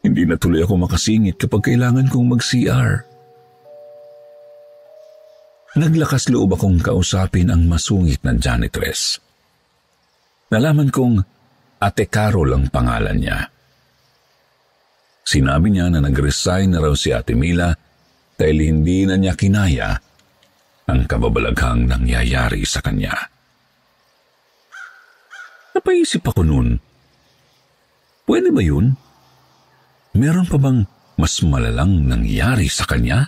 Hindi na tuloy ako makasingit kapag kailangan kong mag-CR. Naglakas loob akong kausapin ang masungit na janitress. Nalaman kong Ate Carol ang pangalan niya. Sinabi niya na nag-resign na raw si Ate Mila dahil hindi na niya kinaya ang kababalaghang nangyayari sa kanya. Napaisip ako noon, pwede ba yun? Meron pa bang mas malalang nangyari sa kanya?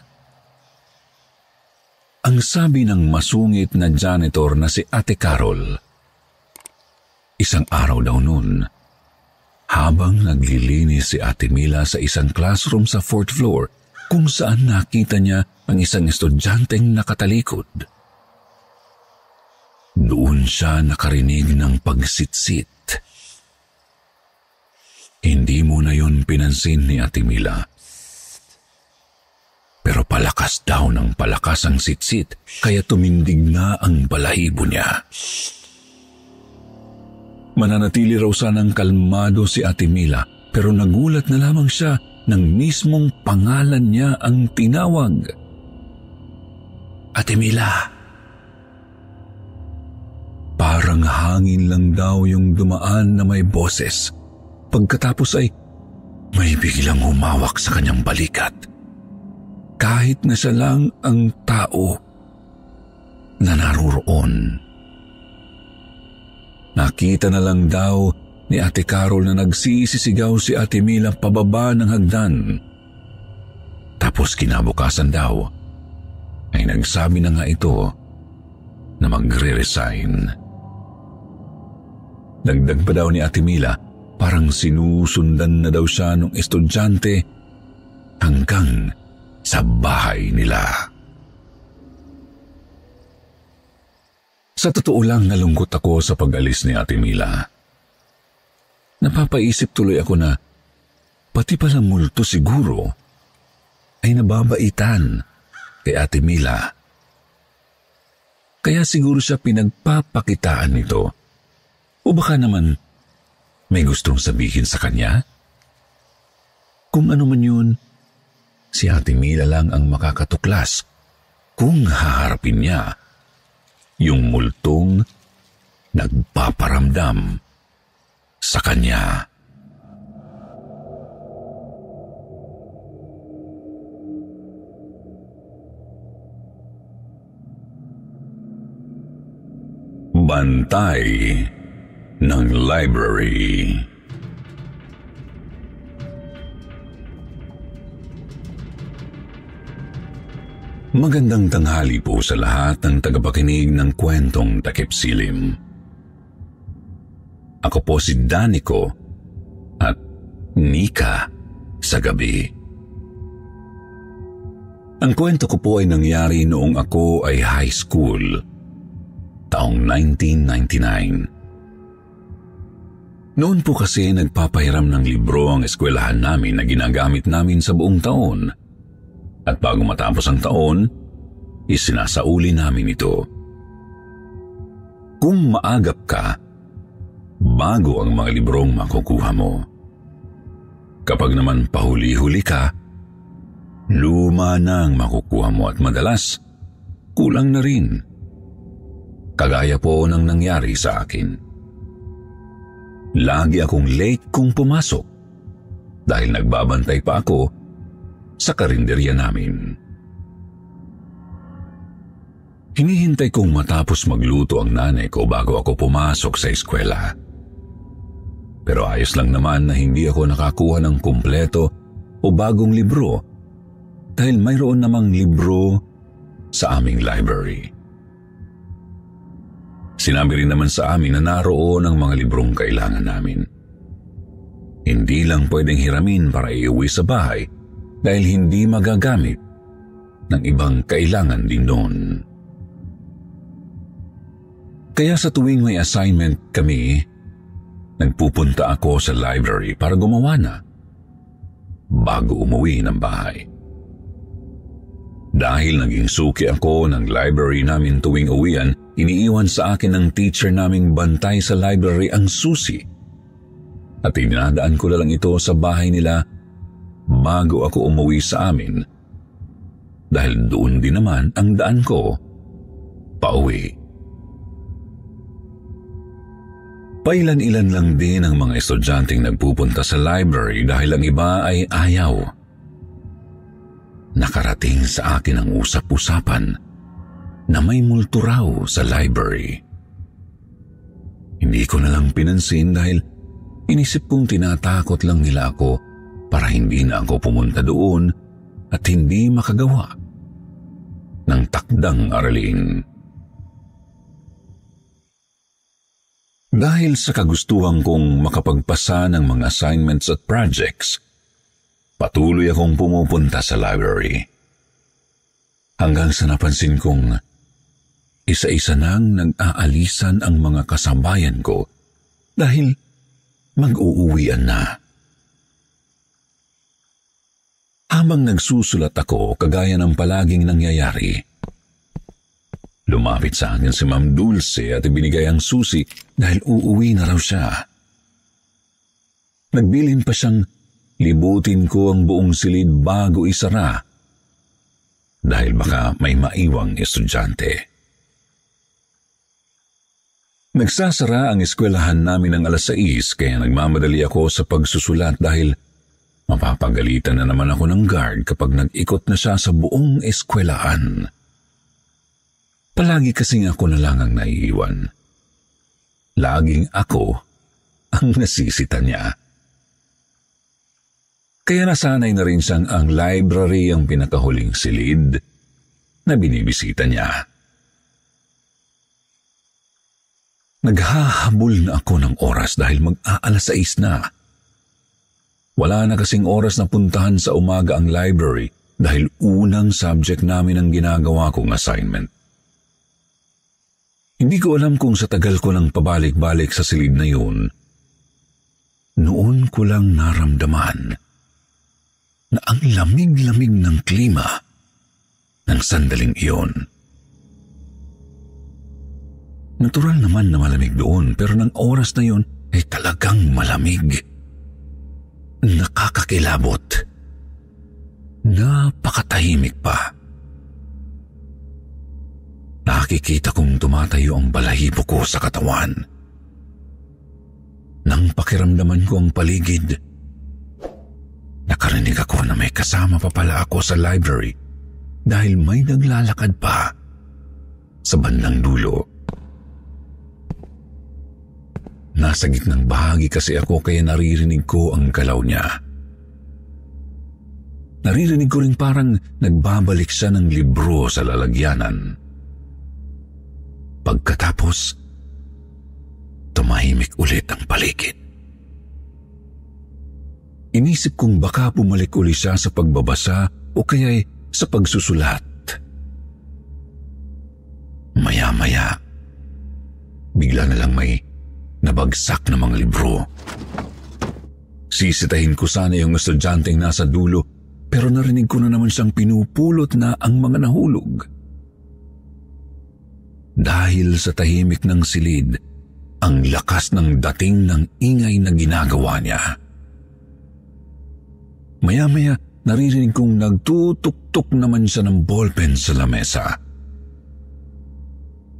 Ang sabi ng masungit na janitor na si Ate Carol, isang araw daw noon, habang naglilinis si Ate Mila sa isang classroom sa 4th floor kung saan nakita niya ang isang estudyanteng nakatalikod. Doon siya nakarinig ng pagsitsit. Hindi muna yun pinansin ni Ate Mila. Pero palakas daw ng palakas ang sitsit, kaya tumindig na ang balahibo niya. Mananatili raw sanang kalmado si Ate Mila, pero nagulat na lamang siya nang mismong pangalan niya ang tinawag. Ate Mila! Parang hangin lang daw yung dumaan na may boses. Pagkatapos ay may biglang humawak sa kanyang balikat. Kahit na siya lang ang tao na naruroon. Nakita na lang daw ni Ate Carol na nagsisisigaw si Ate Mila pababa ng hagdan. Tapos kinabukasan daw ay nagsabi na nga ito na magre-resign. Dagdag pa daw ni Ate Mila, parang sinusundan na daw siya ng estudyante hanggang sa bahay nila. Sa totoo lang, nalungkot ako sa pag-alis ni Ate Mila. Napapaisip tuloy ako na pati pala multo siguro ay nababaitan kay Ate Mila. Kaya siguro siya pinagpapakitaan nito. O baka naman may gustong sabihin sa kanya? Kung ano man yun, si Ate Mila lang ang makakatuklas kung haharapin niya yung multong nagpaparamdam sa kanya. Bantay ng library. Magandang tanghali po sa lahat ng tagapakinig ng kwentong Takip Silim. Ako po si Danico at Nika sa gabi. Ang kwento ko po ay nangyari noong ako ay high school, taong 1999. Noon po kasi nagpapahiram ng libro ang eskwelahan namin na ginagamit namin sa buong taon. At bago matapos ang taon, isinasauli namin ito. Kung maagap ka, bago ang mga librong makukuha mo. Kapag naman pahuli-huli ka, luma na ang makukuha mo at madalas, kulang na rin. Kagaya po ng nangyari sa akin. Lagi akong late kung pumasok dahil nagbabantay pa ako sa karinderya namin. Hinihintay kong matapos magluto ang nanay ko bago ako pumasok sa eskwela. Pero ayos lang naman na hindi ako nakakuha ng kumpleto o bagong libro dahil mayroon namang libro sa aming library. Sinabi rin naman sa amin na naroon ang mga librong kailangan namin. Hindi lang pwedeng hiramin para iuwi sa bahay dahil hindi magagamit ng ibang kailangan din doon. Kaya sa tuwing may assignment kami, nagpupunta ako sa library para gumawa na bago umuwi ng bahay. Dahil naging suki ako ng library namin tuwing uwian, iniiwan sa akin ng teacher naming bantay sa library ang susi at dinadaan ko na lang ito sa bahay nila bago ako umuwi sa amin dahil doon din naman ang daan ko pauwi. Pailan-ilan lang din ang mga estudyanteng nagpupunta sa library dahil ang iba ay ayaw. Nakarating sa akin ang usap-usapan na may multo raw sa library. Hindi ko na lang pinansin dahil inisip kong tinatakot lang nila ako para hindi na ako pumunta doon at hindi makagawa ng takdang aralin. Dahil sa kagustuhan kong makapagpasa ng mga assignments at projects, patuloy akong pumupunta sa library. Hanggang sa napansin kong isa-isa nang nag-aalisan ang mga kasambayan ko dahil mag-uuwian na. Habang nagsusulat ako, kagaya ng palaging nangyayari, lumapit sa akin si Ma'am Dulce at ibinigay ang susi dahil uuwi na raw siya. Nagbilin pa siyang libutin ko ang buong silid bago isara dahil baka may maiwang estudyante. Nagsasara ang eskwelahan namin ng 6:00 kaya nagmamadali ako sa pagsusulat dahil mapapagalitan na naman ako ng guard kapag nag-ikot na siya sa buong eskwelahan. Palagi kasing ako na lang ang naiiwan. Laging ako ang nasisita niya. Kaya nasanay na rin siyang ang library ang pinakahuling silid na binibisita niya. Naghahabol na ako ng oras dahil mag-aalas-6 na. Wala na kasing oras na puntahan sa umaga ang library dahil unang subject namin ang ginagawa kong assignment. Hindi ko alam kung sa tagal ko lang pabalik-balik sa silid na yun, noon ko lang naramdaman na ang lamig-lamig ng klima ng sandaling iyon. Natural naman na malamig doon pero ng oras na yun ay talagang malamig. Nakakakilabot. Napakatahimik pa. Nakikita kong tumatayo ang balahibo ko sa katawan. Nang pakiramdaman ko ang paligid, nakarinig ako na may kasama pa pala ako sa library dahil may naglalakad pa sa bandang dulo. Nasa gitnang bahagi kasi ako kaya naririnig ko ang galaw niya. Naririnig ko rin parang nagbabalik siya ng libro sa lalagyanan. Pagkatapos, tumahimik ulit ang paligid. Inisip kong baka bumalik uli siya sa pagbabasa o kaya'y sa pagsusulat. Maya-maya, bigla na lang may nabagsak na mga libro. Sisitahin ko sana yung estudyanteng nasa dulo pero narinig ko na naman siyang pinupulot na ang mga nahulog. Dahil sa tahimik ng silid, ang lakas ng dating ng ingay na ginagawa niya. Maya-maya, naririnig kong nagtutuktok naman siya ng ballpen sa lamesa.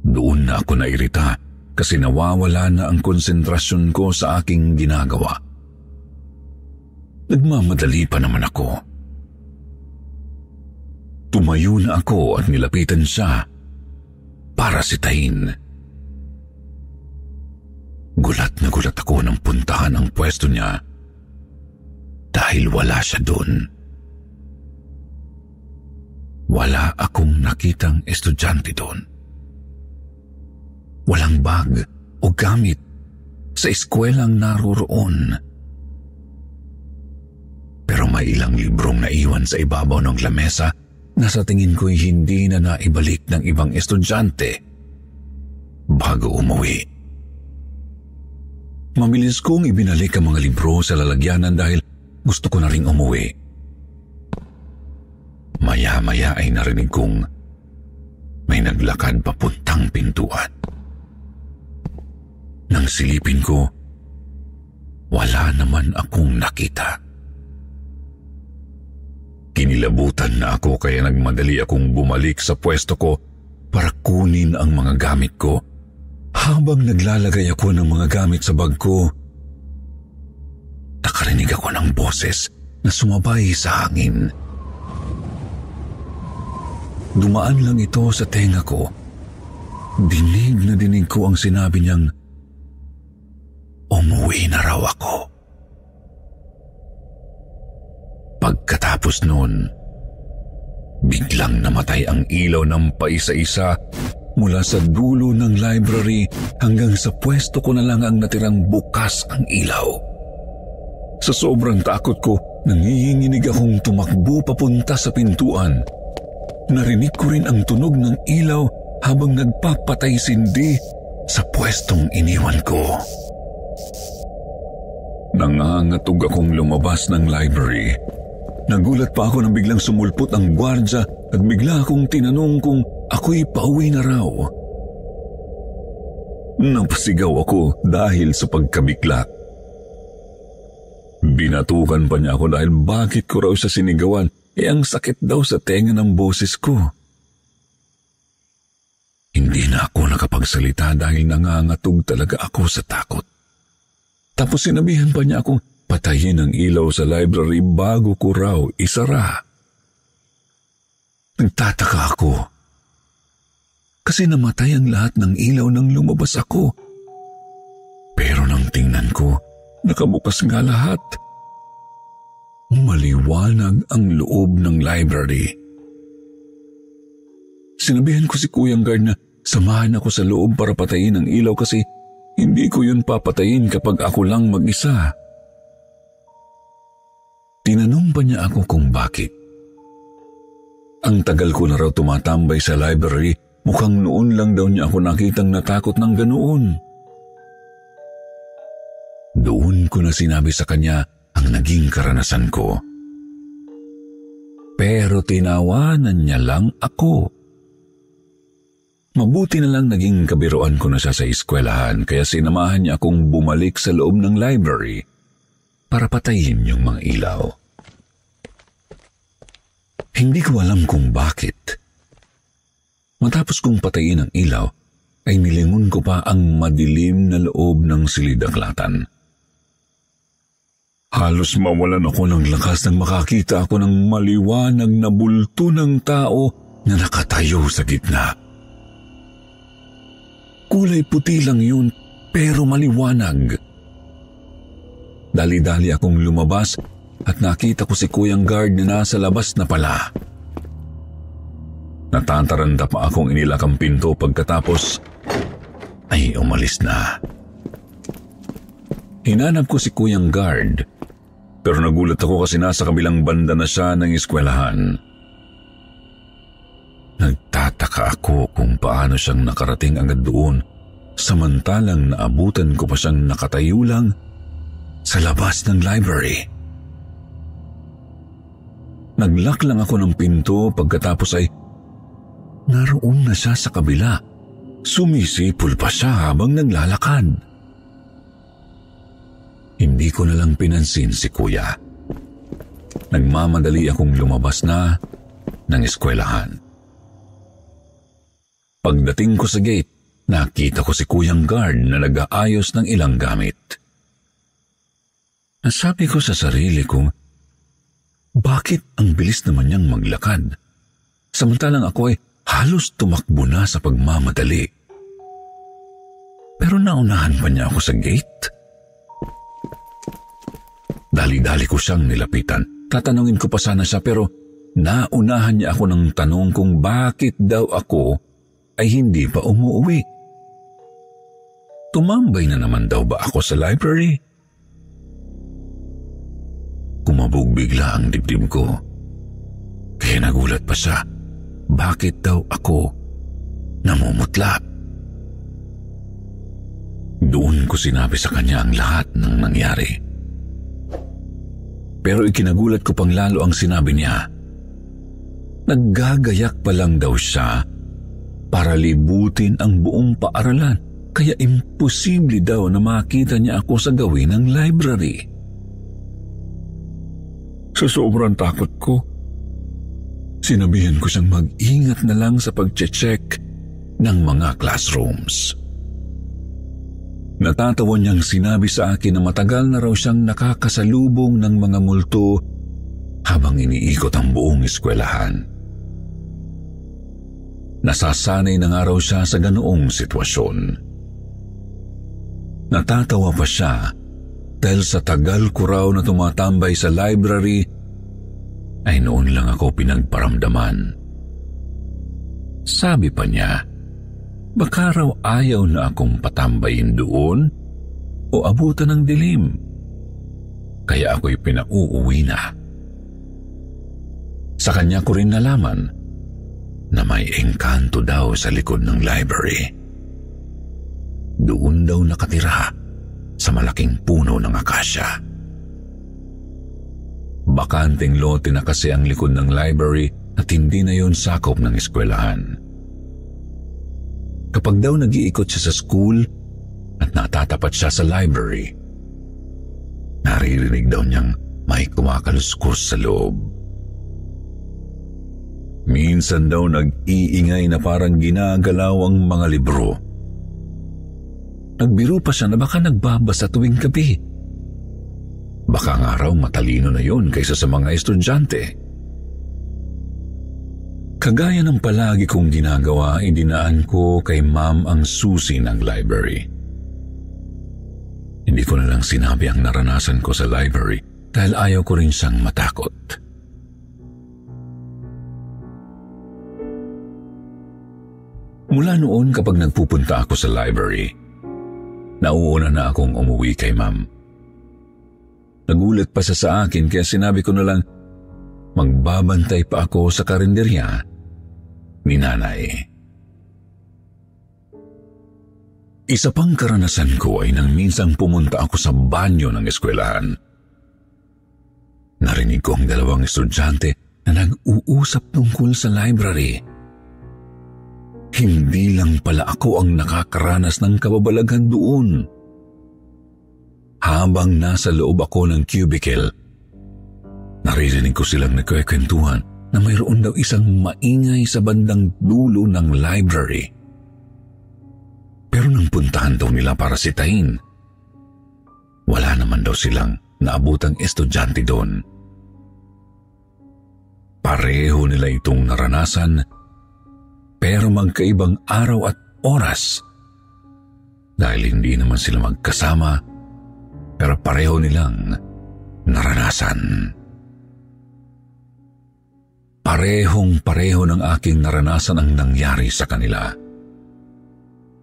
Doon na ako nairita kasi nawawala na ang konsentrasyon ko sa aking ginagawa. Nagmamadali pa naman ako. Tumayo na ako at nilapitan siya para sitahin. Gulat na gulat ako nang puntahan ang pwesto niya dahil wala siya doon. Wala akong nakitang estudyante doon. Walang bag o gamit sa eskwelang naroroon. Pero may ilang librong naiwan sa ibabaw ng lamesa na sa tingin ko'y hindi na naibalik ng ibang estudyante bago umuwi. Mabilis kong ibinalik ang mga libro sa lalagyanan dahil gusto ko na ring umuwi. Maya-maya ay narinig kong may naglakad papuntang pintuan. Nang silipin ko, wala naman akong nakita. Kinilabutan na ako kaya nagmadali akong bumalik sa pwesto ko para kunin ang mga gamit ko. Habang naglalagay ako ng mga gamit sa bag ko, nakarinig ako ng boses na sumabay sa hangin. Dumaan lang ito sa tenga ko. Dinig na dinig ko ang sinabi niyang, umuwi na raw ako. Pagkatapos noon, biglang namatay ang ilaw ng paisa-isa mula sa dulo ng library hanggang sa pwesto ko na lang ang natirang bukas ang ilaw. Sa sobrang takot ko, nanginginig akong tumakbo papunta sa pintuan. Narinig ko rin ang tunog ng ilaw habang nagpapatay-sindi sa pwestong iniwan ko. Nangangatog akong lumabas ng library. Nagulat pa ako nang biglang sumulpot ang gwardya at bigla akong tinanong kung ako'y pauwi na raw. Napasigaw ako dahil sa pagkabigla. Binatukan pa niya ako dahil bakit ko raw siya sinigawan, ang sakit daw sa tenga ng boses ko. Hindi na ako nakapagsalita dahil nangangatog talaga ako sa takot. Tapos sinabihan pa niya akong patayin ang ilaw sa library bago ko raw isara. Nagtataka ako. Kasi namatay ang lahat ng ilaw nang lumabas ako. Pero nang tingnan ko, nakabukas nga lahat. Maliwanag ang loob ng library. Sinabihan ko si Kuyang Guard na samahan ako sa loob para patayin ang ilaw kasi hindi ko yun papatayin kapag ako lang mag-isa. Tinanong pa niya ako kung bakit. Ang tagal ko na raw tumatambay sa library, mukhang noon lang daw niya ako nakitang natakot ng ganoon. Doon ko na sinabi sa kanya ang naging karanasan ko. pero tinawanan niya lang ako. Mabuti na lang naging kabiruan ko na siya sa eskwelahan kaya sinamahan niya akong bumalik sa loob ng library para patayin yung mga ilaw. Hindi ko alam kung bakit. Matapos kong patayin ang ilaw, ay nilingon ko pa ang madilim na loob ng silid-aklatan. Halos mawalan ako ng lakas nang makakita ako ng maliwanag na bulto ng tao na nakatayo sa gitna. Kulay puti lang yun, pero maliwanag. Dali-dali akong lumabas at nakita ko si Kuyang Guard na nasa labas na pala. Natataranta pa akong inilak ang pinto pagkatapos ay umalis na. Hinanap ko si Kuyang Guard, pero nagulat ako kasi nasa kabilang banda na siya ng eskwelahan. Nagtataka ako kung paano siyang nakarating agad doon, samantalang naabutan ko pa siyang nakatayo lang sa labas ng library. Naglock lang ako ng pinto pagkatapos ay naroon na siya sa kabila. Sumisipol pa siya habang naglalakad. Hindi ko na lang pinansin si Kuya. Nagmamadali akong lumabas na ng eskwelahan. Pagdating ko sa gate, nakita ko si Kuyang Guard na nag-aayos ng ilang gamit. Nasabi ko sa sarili ko, bakit ang bilis naman niyang maglakad? Samantalang ako ay halos tumakbo na sa pagmamadali. Pero naunahan pa niya ako sa gate. Dali-dali ko siyang nilapitan. Tatanungin ko pa sana siya pero naunahan niya ako ng tanong kung bakit daw ako ay hindi pa umuwi. Tumambay na naman daw ba ako sa library? Kumabog bigla ang dibdib ko. Kaya nagulat pa siya. Bakit daw ako namumutla? Doon ko sinabi sa kanya ang lahat ng nangyari. Pero ikinagulat ko pang lalo ang sinabi niya. Naggagayak pa lang daw siya para libutin ang buong paaralan, kaya imposible daw na makita niya ako sa gawin ng library. Sa sobrang takot ko, sinabihan ko siyang mag-ingat na lang sa pag-check ng mga classrooms. Natatawa niyang sinabi sa akin na matagal na raw siyang nakakasalubong ng mga multo habang iniikot ang buong eskwelahan. Nasasanay na nga raw siya sa ganoong sitwasyon. Natatawa pa siya dahil sa tagal ko raw na tumatambay sa library ay noon lang ako pinagparamdaman. Sabi pa niya, baka raw ayaw na akong patambayin doon o abutan ng dilim. Kaya ako'y pinauuwi na. Sa kanya ko rin nalaman na may engkanto daw sa likod ng library. Doon daw nakatira sa malaking puno ng akasya. Bakanting lote na kasi ang likod ng library at hindi na yon sakop ng eskwelahan. Kapag daw nag-iikot siya sa school at natatapat siya sa library, naririnig daw niyang may kumakaluskos sa loob. Minsan daw nag-iingay na parang ginagalaw ang mga libro. Nagbiro pa siya na baka nagbabasa tuwing gabi. Baka nga raw matalino na yon kaysa sa mga estudyante. Kagaya ng palagi kong ginagawa, idinaan ko kay Ma'am ang susi ng library. Hindi ko na lang sinabi ang naranasan ko sa library dahil ayaw ko rin siyang matakot. Mula noon kapag nagpupunta ako sa library, nauuna na akong umuwi kay Ma'am. Nagulat pa siya sa akin kaya sinabi ko na lang magbabantay pa ako sa karinderya ni Nanay. Isa pang karanasan ko ay nang minsang pumunta ako sa banyo ng eskwelahan. Narinig ko ang dalawang estudyante na nag-uusap tungkol sa library. Hindi lang pala ako ang nakakaranas ng kababalaghan doon. Habang nasa loob ako ng cubicle, naririnig ko silang nagkwekwentuhan na mayroon daw isang maingay sa bandang dulo ng library. Pero nang puntahan daw nila para sitahin, wala naman daw silang naabutang estudyante doon. Pareho nila itong naranasan, pero magkaibang araw at oras. Dahil hindi naman sila magkasama, pero pareho nilang naranasan. Parehong-pareho ng aking naranasan ang nangyari sa kanila.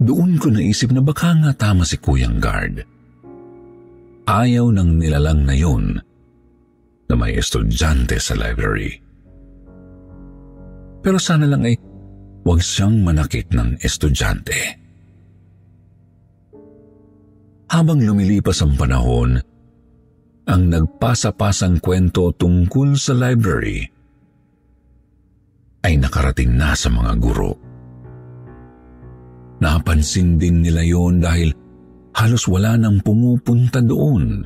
Doon ko naisip na baka nga tama si Kuyang Guard. Ayaw ng nilalang na yun na may estudyante sa library. Pero sana lang ay huwag siyang manakit ng estudyante. Habang lumilipas ang panahon, ang nagpasa-pasang kwento tungkol sa library ay nakarating na sa mga guro. Napansin din nila yon dahil halos wala nang pumupunta doon.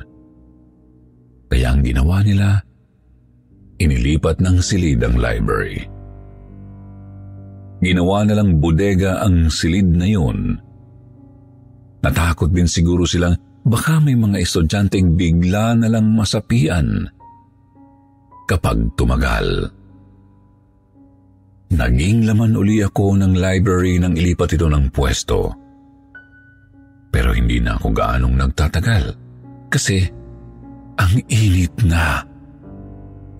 Kaya ang ginawa nila, inilipat ng silid ang library. Ginawa nilang bodega ang silid na yon. Natakot din siguro silang baka may mga estudyanteng bigla na lang masapian kapag tumagal. Naging laman uli ako ng library nang ilipat ito ng pwesto. Pero hindi na ako gaanong nagtatagal kasi ang init na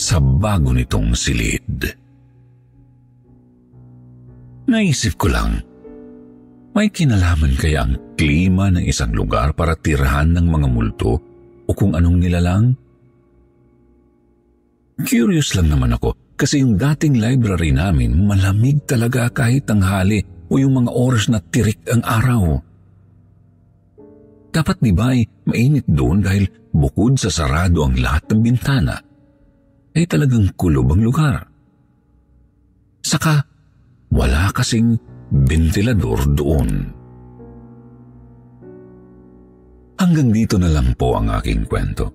sa bago nitong silid. Naisip ko lang, may kinalaman kaya ang klima ng isang lugar para tirahan ng mga multo o kung anong nilalang? Curious lang naman ako kasi yung dating library namin malamig talaga kahit tanghali o yung mga oras na tirik ang araw. Dapat di ba ay mainit doon dahil bukod sa sarado ang lahat ng bintana, ay talagang kulob ang lugar. Saka wala kasing bentilador doon. Hanggang dito na lang po ang aking kwento.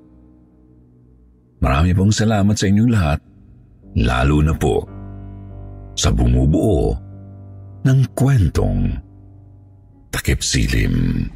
Marami pong salamat sa inyong lahat, lalo na po sa bumubuo ng kwentong Takip Silim.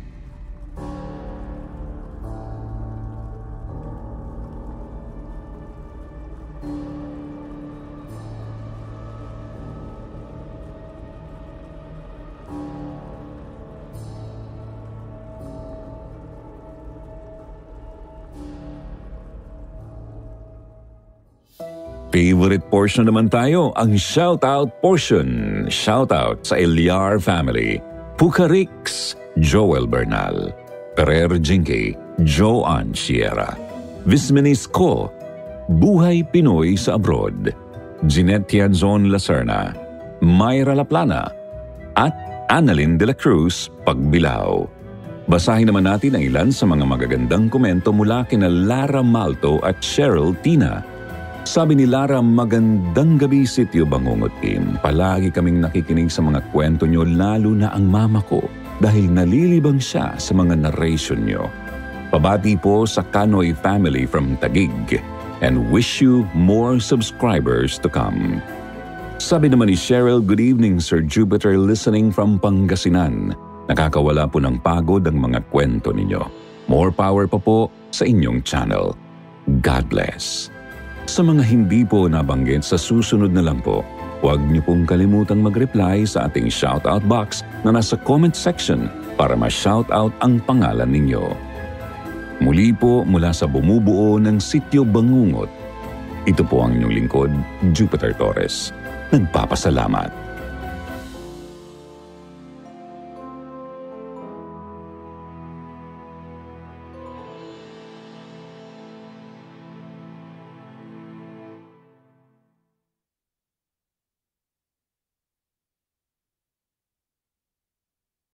Favorite portion naman tayo, ang shoutout portion. Shoutout sa Eliar family. Pucarix, Joel Bernal. Perer Jinky, Joanne Sierra. Vismenis Ko, Buhay Pinoy sa Abroad. Jeanette Tianzon Lacerna. Mayra Laplana. At Annalyn de la Cruz, Pagbilao. Basahin naman natin ang ilan sa mga magagandang komento mula kina Lara Malto at Cheryl Tina. Sabi ni Lara, magandang gabi Sitio Bangungot Team. Palagi kaming nakikinig sa mga kwento nyo, lalo na ang mama ko dahil nalilibang siya sa mga narration nyo. Pabati po sa Kanoy family from Taguig and wish you more subscribers to come. Sabi naman ni Cheryl, good evening Sir Jupiter, listening from Pangasinan. Nakakawala po ng pagod ang mga kwento ninyo. More power pa po sa inyong channel. God bless. Sa mga hindi po nabanggit, sa susunod na lang po, huwag niyo pong kalimutang mag-reply sa ating shoutout box na nasa comment section para ma-shoutout ang pangalan ninyo. Muli po mula sa bumubuo ng Sitio Bangungot, ito po ang inyong lingkod, Jupiter Torres. Nagpapasalamat.